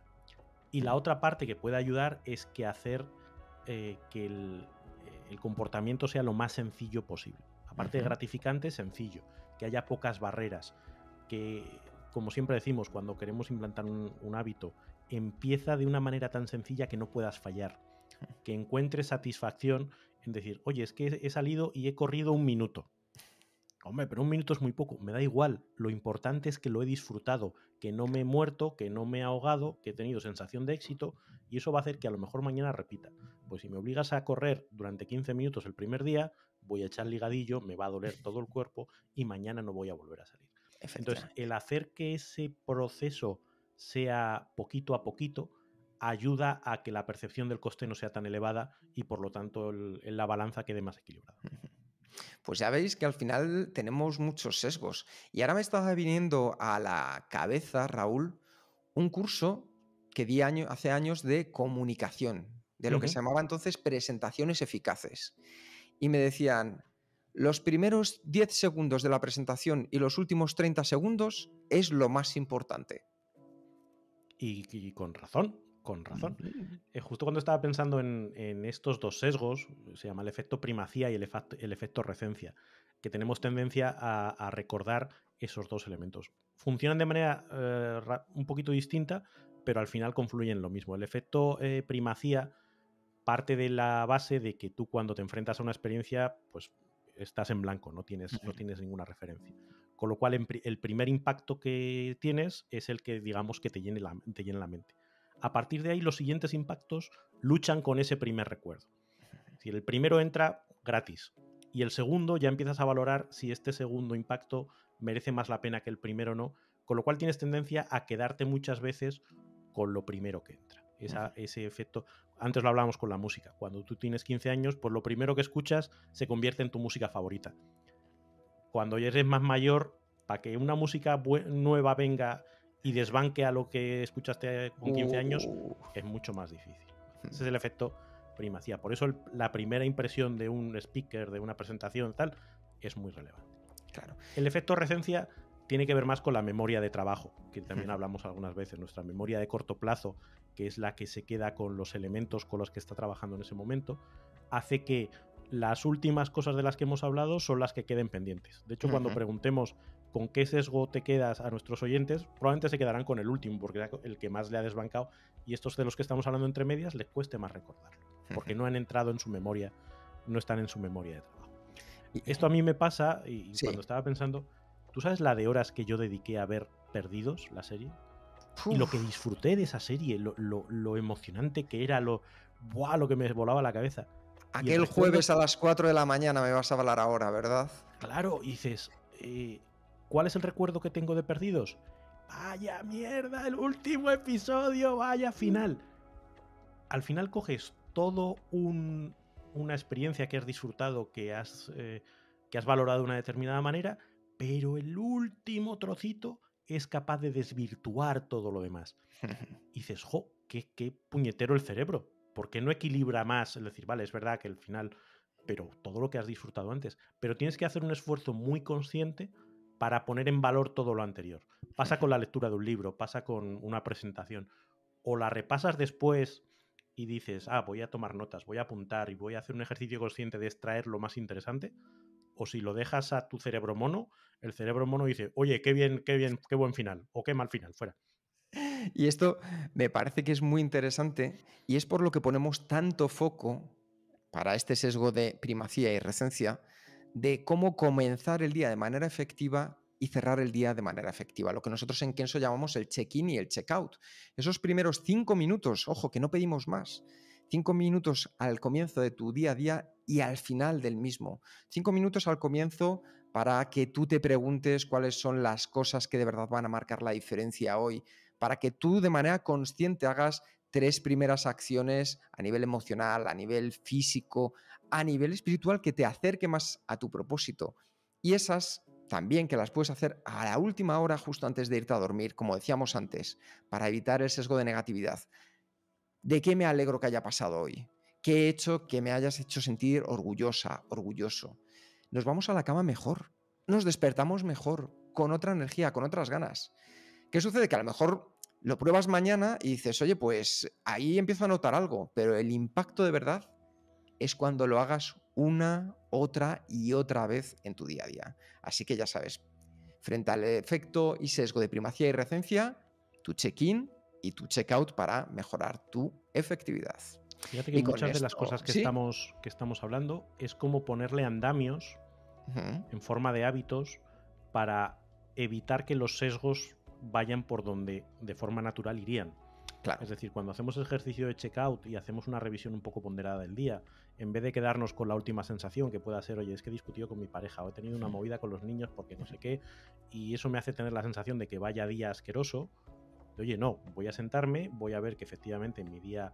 Y la otra parte que puede ayudar es que hacer que el comportamiento sea lo más sencillo posible. Aparte de gratificante, sencillo, que haya pocas barreras, que, como siempre decimos, cuando queremos implantar un hábito, empieza de una manera tan sencilla que no puedas fallar, que encuentres satisfacción en decir, oye, es que he salido y he corrido 1 minuto. Hombre, pero 1 minuto es muy poco, me da igual. Lo importante es que lo he disfrutado, que no me he muerto, que no me he ahogado, que he tenido sensación de éxito y eso va a hacer que a lo mejor mañana repita. Pues si me obligas a correr durante 15 minutos el primer día, voy a echar ligadillo, me va a doler todo el cuerpo y mañana no voy a volver a salir. Entonces, Efectivamente. el hacer que ese proceso sea poquito a poquito ayuda a que la percepción del coste no sea tan elevada y por lo tanto la balanza quede más equilibrada. Pues ya veis que al final tenemos muchos sesgos. Y ahora me estaba viniendo a la cabeza, Raúl, un curso que di hace años de comunicación, de lo que se llamaba entonces presentaciones eficaces. Y me decían, los primeros 10 segundos de la presentación y los últimos 30 segundos es lo más importante. Y con razón, con razón. Mm. Justo cuando estaba pensando en estos dos sesgos, se llama el efecto primacía y el efecto recencia, que tenemos tendencia a recordar esos dos elementos. Funcionan de manera un poquito distinta, pero al final confluyen en lo mismo. El efecto primacía parte de la base de que tú cuando te enfrentas a una experiencia, pues estás en blanco, no tienes ninguna referencia. Con lo cual, el primer impacto que tienes es el que, digamos, que te llene la mente. A partir de ahí, los siguientes impactos luchan con ese primer recuerdo. Es decir, el primero entra gratis y el segundo ya empiezas a valorar si este segundo impacto merece más la pena que el primero o no, con lo cual tienes tendencia a quedarte muchas veces con lo primero que entra. Ese efecto, antes lo hablábamos con la música, cuando tú tienes 15 años, pues lo primero que escuchas se convierte en tu música favorita. Cuando ya eres más mayor, para que una música nueva venga y desbanque a lo que escuchaste con 15 años, es mucho más difícil. Ese es el efecto primacía. Por eso la primera impresión de un speaker, de una presentación, tal, es muy relevante. Claro. El efecto recencia tiene que ver más con la memoria de trabajo, que también hablamos algunas veces. Nuestra memoria de corto plazo, que es la que se queda con los elementos con los que está trabajando en ese momento, hace que las últimas cosas de las que hemos hablado son las que queden pendientes. De hecho, cuando preguntemos con qué sesgo te quedas a nuestros oyentes, probablemente se quedarán con el último, porque era el que más le ha desbancado, y estos de los que estamos hablando entre medias les cueste más recordarlo, porque no han entrado en su memoria, no están en su memoria de trabajo. Esto a mí me pasa, y Sí. cuando estaba pensando, ¿tú sabes la de horas que yo dediqué a ver Perdidos, la serie? Uf. Y lo que disfruté de esa serie, lo emocionante que era, lo que me volaba la cabeza. Y el Aquel recuerdo, jueves a las 4 de la mañana me vas a hablar ahora, ¿verdad? claro, y dices, ¿cuál es el recuerdo que tengo de Perdidos? Vaya mierda, el último episodio, vaya final. Al final coges todo una experiencia que has disfrutado, que has valorado de una determinada manera, pero el último trocito es capaz de desvirtuar todo lo demás. Y dices, jo, qué puñetero el cerebro. ¿Por qué no equilibra más? Es decir, vale, es verdad que el final, pero todo lo que has disfrutado antes. Pero tienes que hacer un esfuerzo muy consciente para poner en valor todo lo anterior. Pasa con la lectura de un libro, pasa con una presentación. O la repasas después y dices, voy a tomar notas, voy a apuntar y voy a hacer un ejercicio consciente de extraer lo más interesante. O si lo dejas a tu cerebro mono, el cerebro mono dice, oye, qué bien, qué buen final, o qué mal final, fuera. Y esto me parece que es muy interesante y es por lo que ponemos tanto foco para este sesgo de primacía y recencia de cómo comenzar el día de manera efectiva y cerrar el día de manera efectiva, lo que nosotros en Kenso llamamos el check-in y el check-out. Esos primeros 5 minutos, ojo, que no pedimos más, 5 minutos al comienzo de tu día a día y al final del mismo. 5 minutos al comienzo para que tú te preguntes cuáles son las cosas que de verdad van a marcar la diferencia hoy, para que tú de manera consciente hagas 3 primeras acciones a nivel emocional, a nivel físico, a nivel espiritual que te acerque más a tu propósito. Y esas también que las puedes hacer a la última hora justo antes de irte a dormir, como decíamos antes, para evitar el sesgo de negatividad. ¿De qué me alegro que haya pasado hoy? ¿Qué he hecho que me hayas hecho sentir orgullosa, orgulloso? Nos vamos a la cama mejor, nos despertamos mejor, con otra energía, con otras ganas. ¿Qué sucede? Que a lo mejor lo pruebas mañana y dices, oye, pues ahí empiezo a notar algo, pero el impacto de verdad es cuando lo hagas una, otra y otra vez en tu día a día. Así que ya sabes, frente al efecto y sesgo de primacía y recencia, tu check-in y tu check-out para mejorar tu efectividad. Fíjate que Y con muchas de las esto, cosas ¿sí? que estamos hablando es como ponerle andamios Ujú, en forma de hábitos para evitar que los sesgos vayan por donde de forma natural irían. claro. Es decir, cuando hacemos el ejercicio de checkout y hacemos una revisión un poco ponderada del día, en vez de quedarnos con la última sensación que pueda ser, oye, es que he discutido con mi pareja o he tenido una movida con los niños porque no sé qué, y eso me hace tener la sensación de que vaya día asqueroso, de, oye, no, voy a sentarme, voy a ver que efectivamente mi día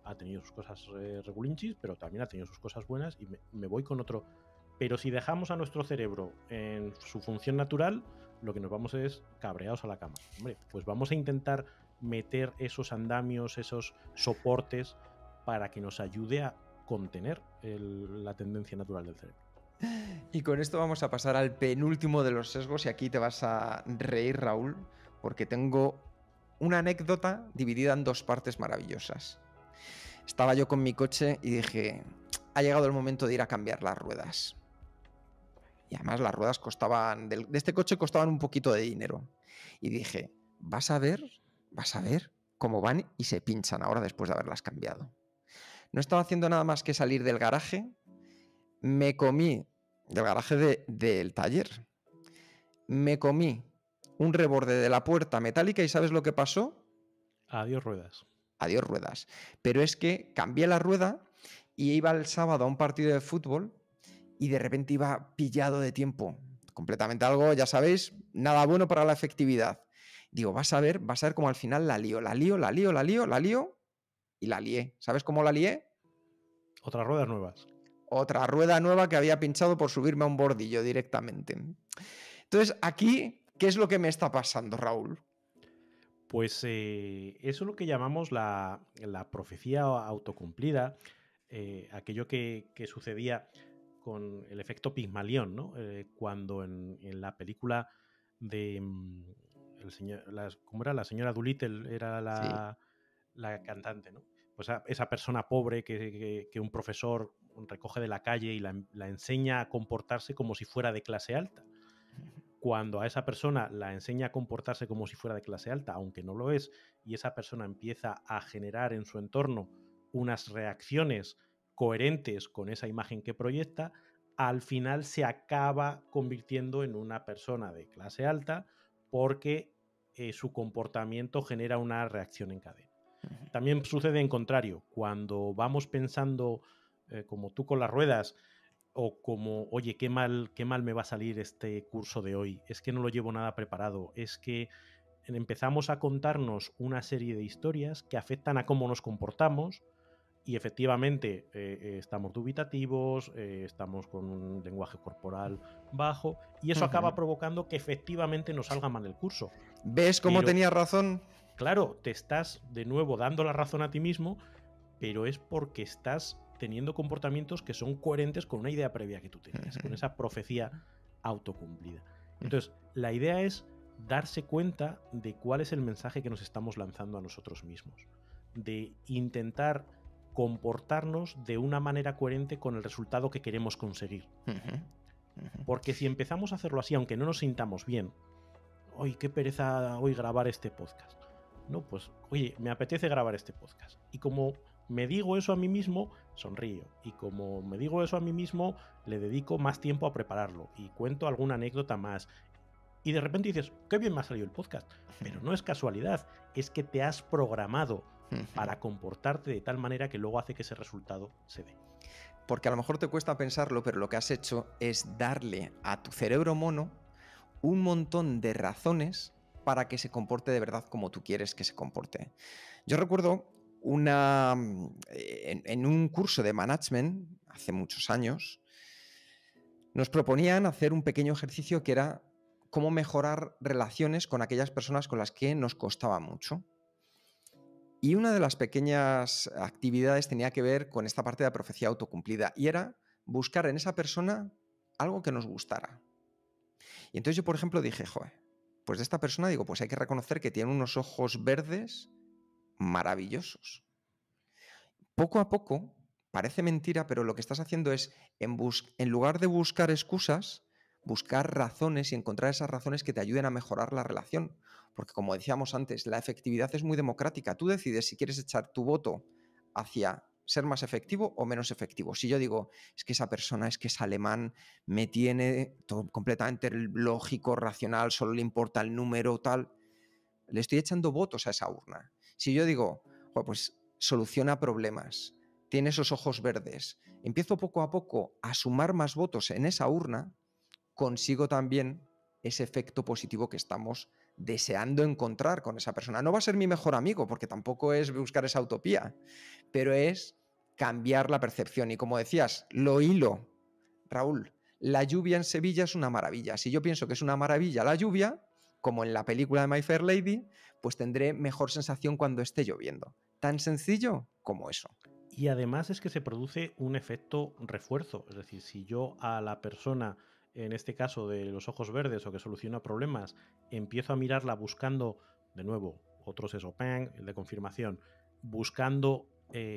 ha tenido sus cosas regulinchis, pero también ha tenido sus cosas buenas y me voy con otro. Pero si dejamos a nuestro cerebro en su función natural, lo que nos vamos es cabreados a la cama. Hombre, pues vamos a intentar meter esos andamios, esos soportes para que nos ayude a contener la tendencia natural del cerebro. Y con esto vamos a pasar al penúltimo de los sesgos y aquí te vas a reír, Raúl, porque tengo una anécdota dividida en 2 partes maravillosas. Estaba yo con mi coche y dije, ha llegado el momento de ir a cambiar las ruedas. Y además las ruedas costaban, de este coche costaban un poquito de dinero. Y dije, vas a ver cómo van y se pinchan ahora después de haberlas cambiado. No estaba haciendo nada más que salir del garaje, me comí, del garaje del taller, me comí un reborde de la puerta metálica y ¿sabes lo que pasó? Adiós ruedas. Adiós ruedas. Pero es que cambié la rueda y iba el sábado a un partido de fútbol y de repente iba pillado de tiempo. Completamente algo, ya sabéis, nada bueno para la efectividad. Digo, vas a ver cómo al final la lío y la lié. ¿Sabes cómo la lié? Otras ruedas nuevas. Otra rueda nueva que había pinchado por subirme a un bordillo directamente. Entonces, aquí, ¿qué es lo que me está pasando, Raúl? Pues eso es lo que llamamos la profecía autocumplida, aquello que sucedía con el efecto Pigmalión, ¿no? Cuando en la película de ¿cómo era? La señora Dolittle era Sí. la cantante, ¿no? Pues esa persona pobre que un profesor recoge de la calle y la enseña a comportarse como si fuera de clase alta. Cuando a esa persona la enseña a comportarse como si fuera de clase alta, aunque no lo es, y esa persona empieza a generar en su entorno unas reacciones coherentes con esa imagen que proyecta, al final se acaba convirtiendo en una persona de clase alta porque su comportamiento genera una reacción en cadena. También sucede en contrario, cuando vamos pensando, como tú con las ruedas, o como, oye, qué mal me va a salir este curso de hoy, es que no lo llevo nada preparado, es que empezamos a contarnos una serie de historias que afectan a cómo nos comportamos y efectivamente estamos dubitativos, estamos con un lenguaje corporal bajo y eso acaba provocando que efectivamente nos salga mal el curso. ¿Ves cómo Pero, tenía razón? claro, te estás de nuevo dando la razón a ti mismo, pero es porque estás teniendo comportamientos que son coherentes con una idea previa que tú tenías, con esa profecía autocumplida. Entonces, la idea es darse cuenta de cuál es el mensaje que nos estamos lanzando a nosotros mismos, de intentar comportarnos de una manera coherente con el resultado que queremos conseguir. Porque si empezamos a hacerlo así, aunque no nos sintamos bien, hoy qué pereza hoy grabar este podcast. No, pues, oye, me apetece grabar este podcast. Y como me digo eso a mí mismo, sonrío. Y como me digo eso a mí mismo, le dedico más tiempo a prepararlo. Y cuento alguna anécdota más. Y de repente dices, qué bien me ha salido el podcast. Pero no es casualidad, es que te has programado para comportarte de tal manera que luego hace que ese resultado se dé. Porque a lo mejor te cuesta pensarlo, pero lo que has hecho es darle a tu cerebro mono un montón de razones para que se comporte de verdad como tú quieres que se comporte. Yo recuerdo en un curso de management, hace muchos años, nos proponían hacer un pequeño ejercicio que era cómo mejorar relaciones con aquellas personas con las que nos costaba mucho. Y una de las pequeñas actividades tenía que ver con esta parte de la profecía autocumplida, y era buscar en esa persona algo que nos gustara. Y entonces yo, por ejemplo, dije, joder, pues de esta persona digo, pues hay que reconocer que tiene unos ojos verdes maravillosos. Poco a poco, parece mentira, pero lo que estás haciendo es, en lugar de buscar excusas, buscar razones y encontrar esas razones que te ayuden a mejorar la relación. Porque como decíamos antes, la efectividad es muy democrática. Tú decides si quieres echar tu voto hacia ser más efectivo o menos efectivo. Si yo digo, es que esa persona, es que es alemán, me tiene todo completamente lógico, racional, solo le importa el número, tal, le estoy echando votos a esa urna. Si yo digo, pues soluciona problemas, tiene esos ojos verdes, empiezo poco a poco a sumar más votos en esa urna, consigo también ese efecto positivo que estamos deseando encontrar con esa persona. No va a ser mi mejor amigo, porque tampoco es buscar esa utopía, pero es cambiar la percepción. Y como decías, lo hilo, Raúl, la lluvia en Sevilla es una maravilla. Si yo pienso que es una maravilla la lluvia, como en la película de My Fair Lady, pues tendré mejor sensación cuando esté lloviendo. Tan sencillo como eso. Y además es que se produce un efecto refuerzo. Es decir, si yo a la persona, en este caso de los ojos verdes o que soluciona problemas, empiezo a mirarla buscando, de nuevo, otros eso, el de confirmación, buscando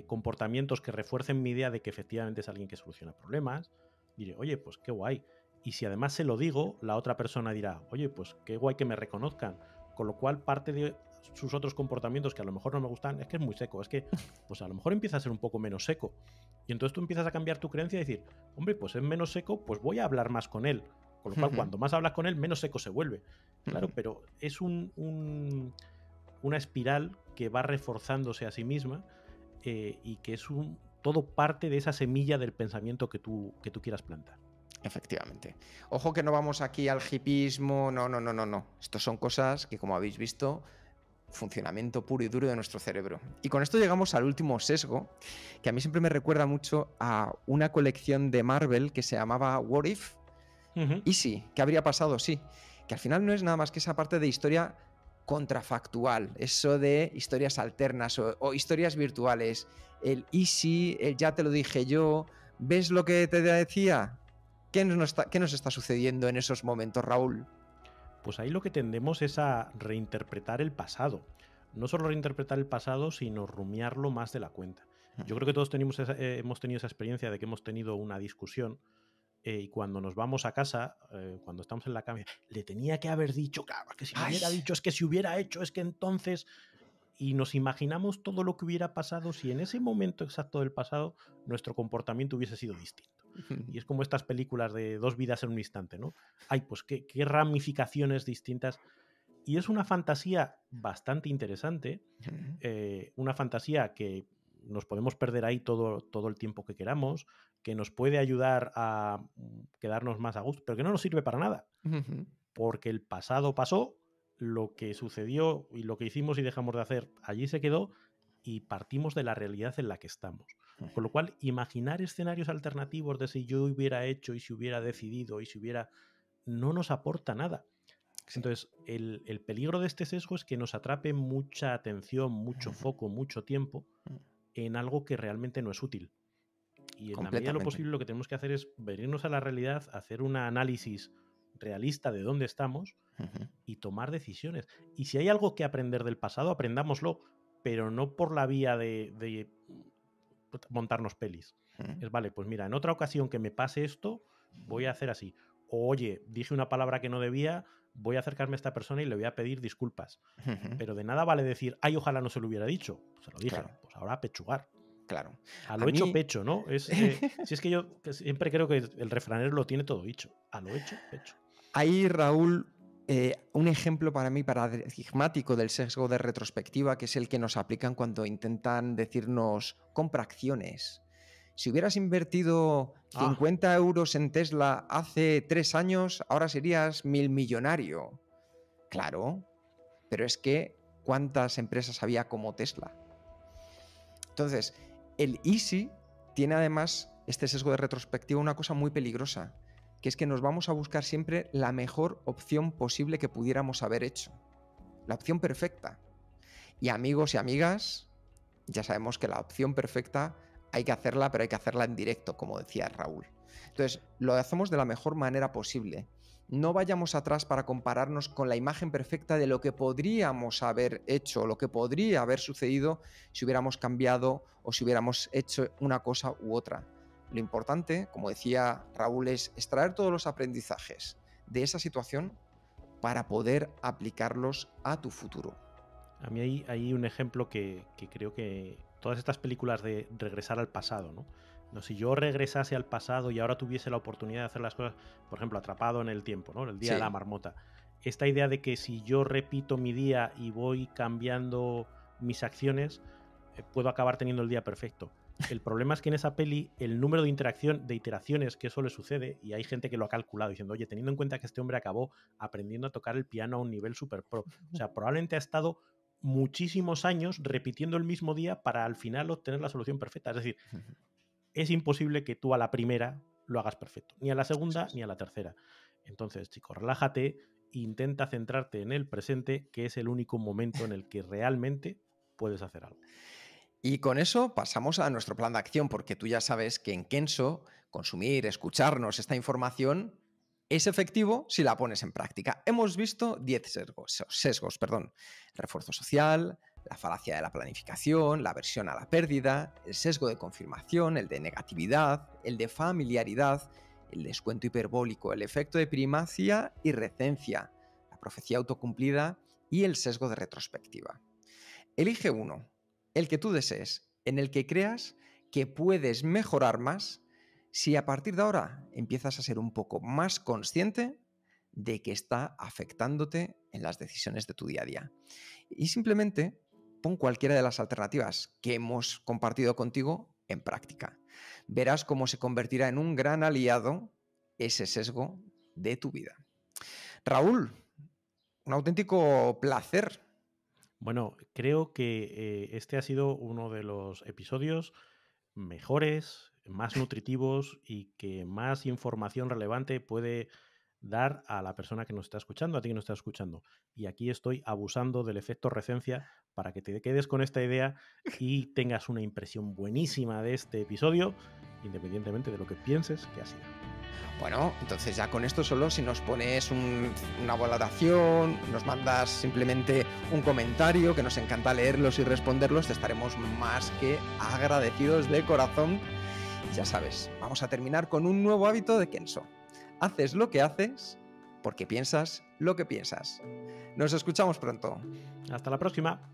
comportamientos que refuercen mi idea de que efectivamente es alguien que soluciona problemas, diré, oye, pues qué guay. Y si además se lo digo, la otra persona dirá, oye, pues qué guay que me reconozcan. Con lo cual, parte de sus otros comportamientos que a lo mejor no me gustan es que es muy seco, es que pues a lo mejor empieza a ser un poco menos seco. Y entonces tú empiezas a cambiar tu creencia y decir, hombre, pues es menos seco, pues voy a hablar más con él. Con lo cual, cuando más hablas con él, menos seco se vuelve. Claro, pero es una espiral que va reforzándose a sí misma y que es todo parte de esa semilla del pensamiento que tú quieras plantar. Efectivamente. Ojo que no vamos aquí al hipismo, no. Estos son cosas que, como habéis visto, funcionamiento puro y duro de nuestro cerebro. Y con esto llegamos al último sesgo, que a mí siempre me recuerda mucho a una colección de Marvel que se llamaba What If. Y sí, ¿qué habría pasado? Sí, que al final no es nada más que esa parte de historia contrafactual, eso de historias alternas o historias virtuales, el y si, el ya te lo dije yo, ¿ves lo que te decía? ¿Qué nos está sucediendo en esos momentos, Raúl? Pues ahí lo que tendemos es a reinterpretar el pasado. No solo reinterpretar el pasado, sino rumiarlo más de la cuenta. Yo creo que todos hemos tenido esa experiencia de que hemos tenido una discusión y cuando nos vamos a casa, cuando estamos en la cama, le tenía que haber dicho, claro, es que si me hubiera dicho, es que si hubiera hecho, es que entonces... Y nos imaginamos todo lo que hubiera pasado si en ese momento exacto del pasado nuestro comportamiento hubiese sido distinto. Y es como estas películas de 2 vidas en un instante, ¿no? Ay, pues qué ramificaciones distintas. Y es una fantasía bastante interesante, una fantasía que nos podemos perder ahí todo el tiempo que queramos, que nos puede ayudar a quedarnos más a gusto, pero que no nos sirve para nada. Porque el pasado pasó, lo que sucedió y lo que hicimos y dejamos de hacer allí se quedó y partimos de la realidad en la que estamos. Con lo cual, imaginar escenarios alternativos de si yo hubiera hecho y si hubiera decidido y si hubiera... no nos aporta nada. Sí. Entonces, el peligro de este sesgo es que nos atrape mucha atención, mucho foco, mucho tiempo en algo que realmente no es útil. Y en la medida de lo posible lo que tenemos que hacer es venirnos a la realidad, hacer un análisis realista de dónde estamos y tomar decisiones. Y si hay algo que aprender del pasado, aprendámoslo, pero no por la vía de montarnos pelis. Es vale, pues mira, en otra ocasión que me pase esto, voy a hacer así. O oye, dije una palabra que no debía, voy a acercarme a esta persona y le voy a pedir disculpas. Pero de nada vale decir, ay, ojalá no se lo hubiera dicho. Pues se lo dije, claro. Pues ahora a pechugar. Claro. A lo hecho, pecho, ¿no? Si es que yo siempre creo que el refranero lo tiene todo dicho. A lo hecho, pecho. Ahí, Raúl, un ejemplo para mí paradigmático del sesgo de retrospectiva, que es el que nos aplican cuando intentan decirnos compra acciones. Si hubieras invertido 50 euros en Tesla hace 3 años, ahora serías 1000 millonario. Claro, pero es que ¿cuántas empresas había como Tesla? Entonces, el easy tiene además, este sesgo de retrospectiva, una cosa muy peligrosa, que es que nos vamos a buscar siempre la mejor opción posible que pudiéramos haber hecho. La opción perfecta. Y amigos y amigas, ya sabemos que la opción perfecta hay que hacerla, pero hay que hacerla en directo, como decía Raúl. Entonces, lo hacemos de la mejor manera posible. No vayamos atrás para compararnos con la imagen perfecta de lo que podríamos haber hecho, lo que podría haber sucedido si hubiéramos cambiado o si hubiéramos hecho una cosa u otra. Lo importante, como decía Raúl, es extraer todos los aprendizajes de esa situación para poder aplicarlos a tu futuro. A mí hay un ejemplo que creo que todas estas películas de regresar al pasado, ¿no? No, si yo regresase al pasado y ahora tuviese la oportunidad de hacer las cosas, por ejemplo, atrapado en el tiempo, ¿no? El día de la marmota. Esta idea de que si yo repito mi día y voy cambiando mis acciones, puedo acabar teniendo el día perfecto. El problema es que en esa peli el número de iteraciones que eso le sucede, y hay gente que lo ha calculado diciendo, oye, teniendo en cuenta que este hombre acabó aprendiendo a tocar el piano a un nivel super pro. O sea, probablemente ha estado muchísimos años repitiendo el mismo día para al final obtener la solución perfecta. Es decir, es imposible que tú a la primera lo hagas perfecto, ni a la segunda ni a la tercera. Entonces, chicos, relájate, intenta centrarte en el presente, que es el único momento en el que realmente puedes hacer algo. Y con eso pasamos a nuestro plan de acción, porque tú ya sabes que en Kenso consumir, escucharnos esta información es efectivo si la pones en práctica. Hemos visto 10 sesgos, el refuerzo social, la falacia de la planificación, la aversión a la pérdida, el sesgo de confirmación, el de negatividad, el de familiaridad, el descuento hiperbólico, el efecto de primacía y recencia, la profecía autocumplida y el sesgo de retrospectiva. Elige uno, el que tú desees, en el que creas que puedes mejorar más si a partir de ahora empiezas a ser un poco más consciente de que está afectándote en las decisiones de tu día a día. Y simplemente pon cualquiera de las alternativas que hemos compartido contigo en práctica. Verás cómo se convertirá en un gran aliado ese sesgo de tu vida. Raúl, un auténtico placer. Bueno, creo que este ha sido uno de los episodios mejores, más nutritivos y que más información relevante puede dar a la persona que nos está escuchando, a ti que nos está escuchando. Y aquí estoy abusando del efecto recencia para que te quedes con esta idea y tengas una impresión buenísima de este episodio, independientemente de lo que pienses que ha sido. Bueno, entonces ya con esto solo si nos pones una valoración, nos mandas simplemente un comentario, que nos encanta leerlos y responderlos, te estaremos más que agradecidos de corazón. Y ya sabes, vamos a terminar con un nuevo hábito de Kenso. Haces lo que haces porque piensas lo que piensas. Nos escuchamos pronto. Hasta la próxima.